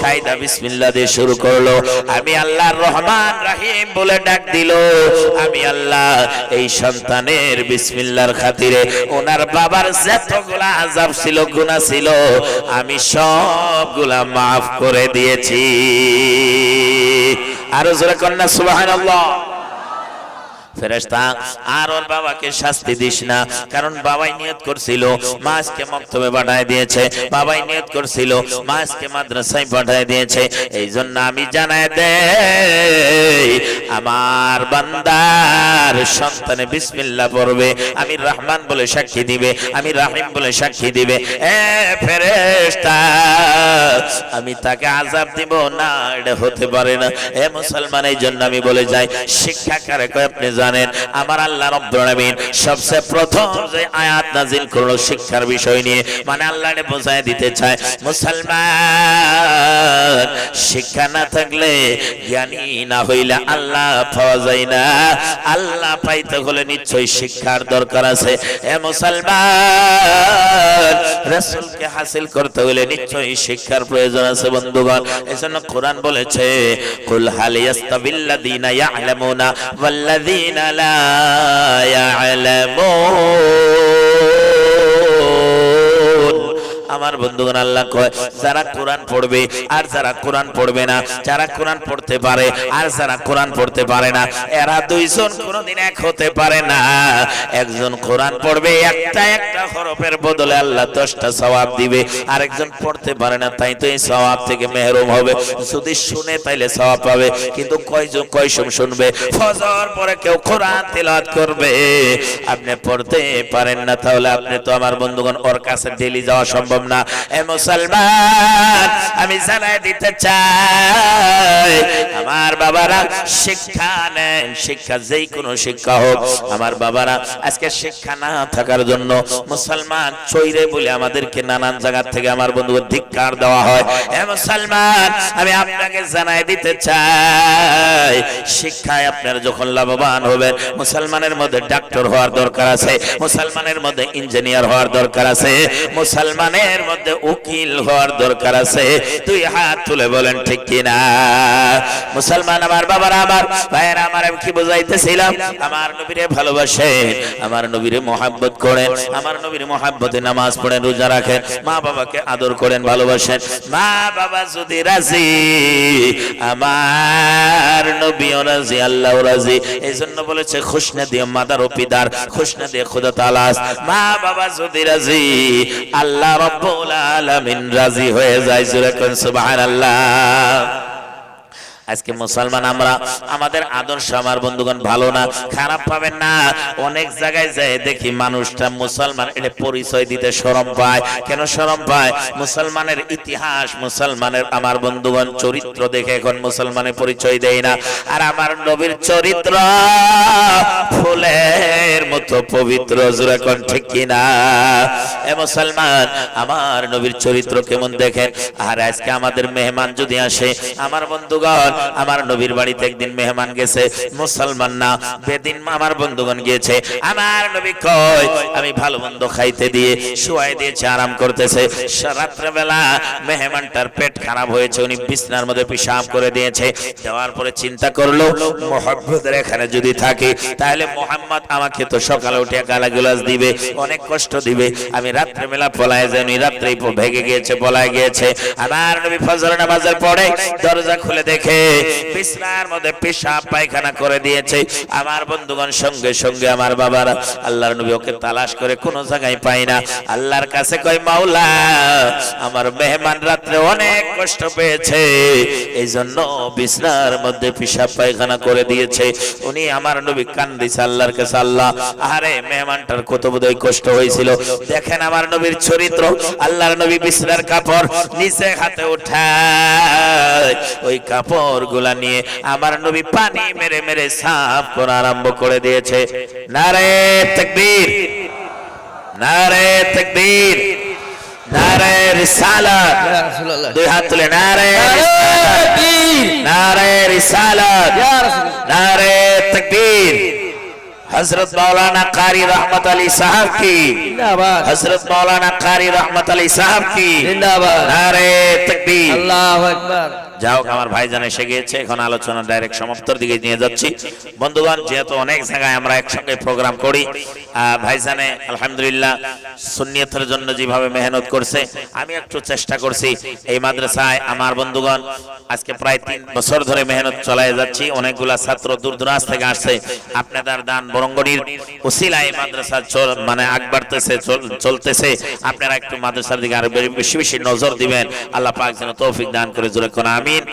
কায়দা বিসমিল্লাহ দিয়ে শুরু করলো, আমি আল্লাহর রহমান রহিম বলে ডাক দিল, আমি আল্লাহ এই সন্তানের বিসমিল্লাহর খাতিরে ওনার বাবার যতগুলা আযাব ছিল, গুনাহ ছিল, আমি সবগুলা মাফ করে দিয়েছি। আরো জোরে কন্যা সুবহানাল্লাহ। ফেরেশতা, আর ওর বাবাকে শাস্তি দিস না, কারণ বাবাই নিয়ত করছিল মাসকে মক্তবে পাঠায় দিয়েছে, বাবাই নিয়ত করছিল মাসকে মাদ্রাসায় পাঠায় দিয়েছে। এই জন্য আমি জানায় দেই, আমার বান্দার সন্তানে বিসমিল্লাহ পড়বে, আমি রহমান বলে সাক্ষী দিবে, আমি রাহিম বলে সাক্ষী দিবে, এ ফেরেশতা আমি তাকে আযাব দিব না, এটা হতে পারে না। এ মুসলমান, এই জন্য আমি বলে যাই, শিক্ষা কারে কয় আপনি জানেন? আমার আল্লাহ রাব্বুল আলামিন সবচেয়ে প্রথম যে আয়াত নাযিল করলো শিক্ষার বিষয় নিয়ে, মানে আল্লাহকে বোঝায় দিতে চায় মুসলমান শিক্ষা না থাকলে, জ্ঞানী না হইলে আল্লাহ পাওয়া যায় না। আল্লাহ পাইতে হলে নিশ্চয়ই শিক্ষার দরকার আছে। এ মুসলমান রাসূলকে হাসিল করতে হলে নিশ্চয়ই শিক্ষার প্রয়োজন আছে বন্ধুগণ। এজন্য কোরআন বলেছে, কুল হাল ইয়াস্তাবিল্লাযীনা ইয়া'লামুনা ওয়াল্লাযীনা লা ইয়া'লামুন। আমার বন্ধুগণ, আল্লাহ কয় যারা কোরআন পড়বে আর যারা কোরআন পড়বে না, যারা কোরআন পড়তে পারে আর যারা কোরআন পড়তে পারে না, এরা দুইজন কোনোদিন এক হতে পারে না। একজন কোরআন পড়বে, একটা একটা হরফের বদলে আল্লাহ 10টা সওয়াব দিবে, আরেকজন পড়তে পারে না, তাই তো এই সওয়াব থেকে মেহরুম হবে। যদি শুনে তাইলে সওয়াব পাবে, কিন্তু কয়জন শুনবে? ফজর পরে কেউ কোরআন তিলাওয়াত করবে, আপনি পড়তে পারেন না, তাহলে আপনি তো আমার বন্ধুগণ ওর কাছে ডেইলি যাওয়া সম্ভব না। এ মুসলমান, আমি জানাই দিতে চাই, আমার বাবারা শিক্ষা নেন, শিক্ষা যেই কোনো শিক্ষা হোক। আমার বাবারা আজকে শিক্ষা না থাকার জন্য মুসলমান চৈরে বলে আমাদেরকে নানান জায়গা থেকে আমার বন্ধুকে ধিক্কার দেওয়া হয়। এ মুসলমান, আমি আপনাকে জানাই দিতে চাই, শিক্ষায় আপনারা যখন লাভবান হবেন, মুসলমানের মধ্যে ডাক্তার হওয়ার দরকার আছে, মুসলমানের মধ্যে ইঞ্জিনিয়ার হওয়ার দরকার আছে, মুসলমানের এর মধ্যে উকিল হওয়ার দরকার আছে। তুই হাত তুলে বলেন ঠিক কিনা? মুসলমান আমার বাবারা, আমার ভাইয়েরা, আমার আমি কি বুঝাইতেছিলাম? আমার নবীরে ভালোবাসেন, আমার নবীরে মহব্বত করেন, আমার নবীর মহব্বতে নামাজ পড়েন, রোজা রাখেন, মা বাবাকে আদর করেন, ভালোবাসেন। মা বাবা যদি রাজি, আমার নবীও রাজি, আল্লাহও রাজি। এই জন্য বলেছে খুশনা দিয়ে মাদার ও পিদার, খুশনা দিয়ে খোদা তাআলা। মা বাবা যদি রাজি, আল্লাহ রব্বুল আলামিন রাজি হয়ে যায়। জোরে কোন সুবহানাল্লাহ। আজকে মুসলমান আমরা, আমাদের আদর্শ আমার বন্ধুগণ ভালো না, খারাপ পাবেন না। অনেক জায়গায় যায় দেখি মানুষটা মুসলমান, এটা পরিচয় দিতে শরম পায়। কেন শরম পায়? মুসলমানের ইতিহাস, মুসলমানের আমার বন্ধুগণ চরিত্র দেখে এখন মুসলমানের পরিচয় দেয় না। আর আমার নবীর চরিত্র ফুলের মতো পবিত্র, জোরে কোন ঠিক কিনা? এ মুসলমান, আমার নবীর চরিত্র কেমন দেখেন। আর আজকে আমাদের মেহমান যদি আসে, আমার বন্ধুগণ, আমার নবীর বাড়িতে একদিন মেহমান গেছে, মুসলমান না, বেদিন আমার বন্ধুগণ গিয়েছে। আমার নবী কয় আমি ভালো মন্দ খাইতে দিয়ে শুয়াই দিয়েছে, আরাম করতেছে। রাত্রে বেলা মেহমানটার পেট খারাপ হয়েছে, উনি বিছনার মধ্যে পেশাব করে দিয়েছে। দেওয়ার পরে চিন্তা করলো, মুহাম্মদের এখানে যদি থাকে তাহলে মুহাম্মদ আমাকে তো সকালে উঠে গালাগালাজ দিবে, অনেক কষ্ট দিবে। আমি রাত্রে বেলা পলায় যাই, উনি রাত্রেই ভেগে গিয়েছে, পলায় গিয়েছে। আমার নবী ফজর নামাজের পরে দরজা খুলে দেখে বিছনার মধ্যে পেশাব পায়খানা করে দিয়েছে। আমার বন্ধুগণ সঙ্গে সঙ্গে আমার বাবারা, আল্লাহর নবী ওকে তালাশ করে কোনো জায়গায় পায় না। আল্লাহর কাছে কয়, মাওলা আমার মেহমান রাত্রে অনেক কষ্ট পেয়েছে, এই জন্য বিছনার মধ্যে পেশাব পায়খানা করে দিয়েছে। উনি আমার নবী কান্দিছে আল্লাহর কাছে, আল্লাহ আরে মেহমানটার কত বোধহয় কষ্ট হয়েছিল। দেখেন আমার নবীর চরিত্র। আল্লাহর নবী বিছনার কাপড় নিচে হাতে উঠায়, ওই কাপড় গুলা নিয়ে আমার নবী পানি মেরে মেরে সাফ করা আরম্ভ করে দিয়েছে। নারে তাকবীর, নারে তাকবীর, নারে রিসালাত। দুই হাত তুলে নারে তাকবীর, নারে রিসালাত, নারে তাকবীর। हजरत मौलाना कारी रहमत अली साहब की जिंदाबाद, हजरत मौलाना कारी रहमत अली साहब की जिंदाबाद, नारे तकबीर, अल्लाहु আকবার। যাও, আমার ভাইজান এসে গিয়েছে, এখন আলোচনা ডাইরেক্ট সমাপ্তির দিকে নিয়ে যাচ্ছি। বন্ধুগণ, যেহেতু অনেক জায়গায় আমরা একসঙ্গে প্রোগ্রাম করি, ভাইজানে আলহামদুলিল্লাহ সুন্নিয়তের জন্য যেভাবে মেহনত করছে, আমি একটু চেষ্টা করছি। এই মাদ্রাসায় আমার বন্ধুগণ আজকে প্রায় 3 বছর ধরে মেহনত চালিয়ে যাচ্ছি। অনেকগুলা ছাত্র দূর দূরান্ত থেকে আসছে। আপনাদের দান বরঙ্গনির ওসিলায় মাদ্রাসা মানে আগ বাড়তেছে, চলতেছে। আপনারা একটু মাদ্রাসার দিকে আরো বেশি বেশি নজর দিবেন। আল্লাহ পাক যেন তৌফিক দান করে, জোরে কোন আমিন।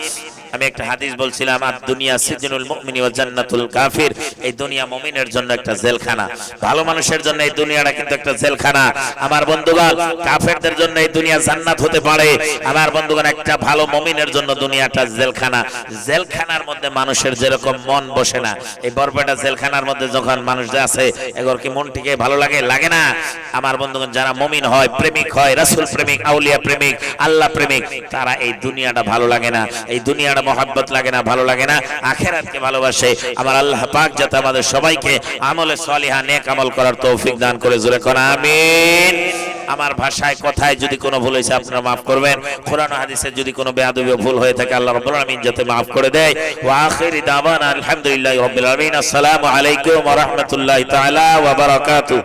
আমি একটা হাদিস বলছিলাম, আর দুনিয়া সিজনুল মুমিনি ওয়া জান্নাতুল কাফির, এই দুনিয়া মুমিনের জন্য একটা জেলখানা, ভালো মানুষের জন্য এই দুনিয়াটা কিন্তু একটা জেলখানা। আমার বন্ধুগণ, কাফেরদের জন্য এই দুনিয়া জান্নাত হতে পারে। আমার বন্ধুগণ, একটা ভালো মুমিনের জন্য দুনিয়াটা জেলখানা। জেলখানার মধ্যে মানুষের যেরকম মন বসে না, এই বরপেটা জেলখানার মধ্যে যখন মানুষ আছে, এগর কি মনটিকে ভালো লাগে? লাগে না। আমার বন্ধুগণ, যারা মুমিন হয়, প্রেমিক হয়, রাসূল প্রেমিক, আউলিয়া প্রেমিক, আল্লাহ প্রেমিক, তারা এই দুনিয়াটা ভালো লাগে না, এই দুনিয়াটা মহব্বত লাগে না, ভালো লাগে না, আখিরাতকে ভালোবাসে। আমার আল্লাহ পাক যাতে আমাদের সবাইকে আমলে সলিহা নেক আমল করার তৌফিক দান করে, জোরে কোন আমিন। আমার ভাষায় কথায় যদি কোনো ভুল হয়েছে আপনারা মাফ করবেন। কোরআন ও হাদিসে যদি কোনো বেয়াদবি ভুল হয়ে থাকে আল্লাহ রাব্বুল আলামিন যাতে মাফ করে দেয়। ওয়া আখিরি দাওয়ানা আলহামদুলিল্লাহি রাব্বিল আলামিন। আসসালামু আলাইকুম ওয়া রাহমাতুল্লাহি তাআলা ওয়া বারাকাতুহু।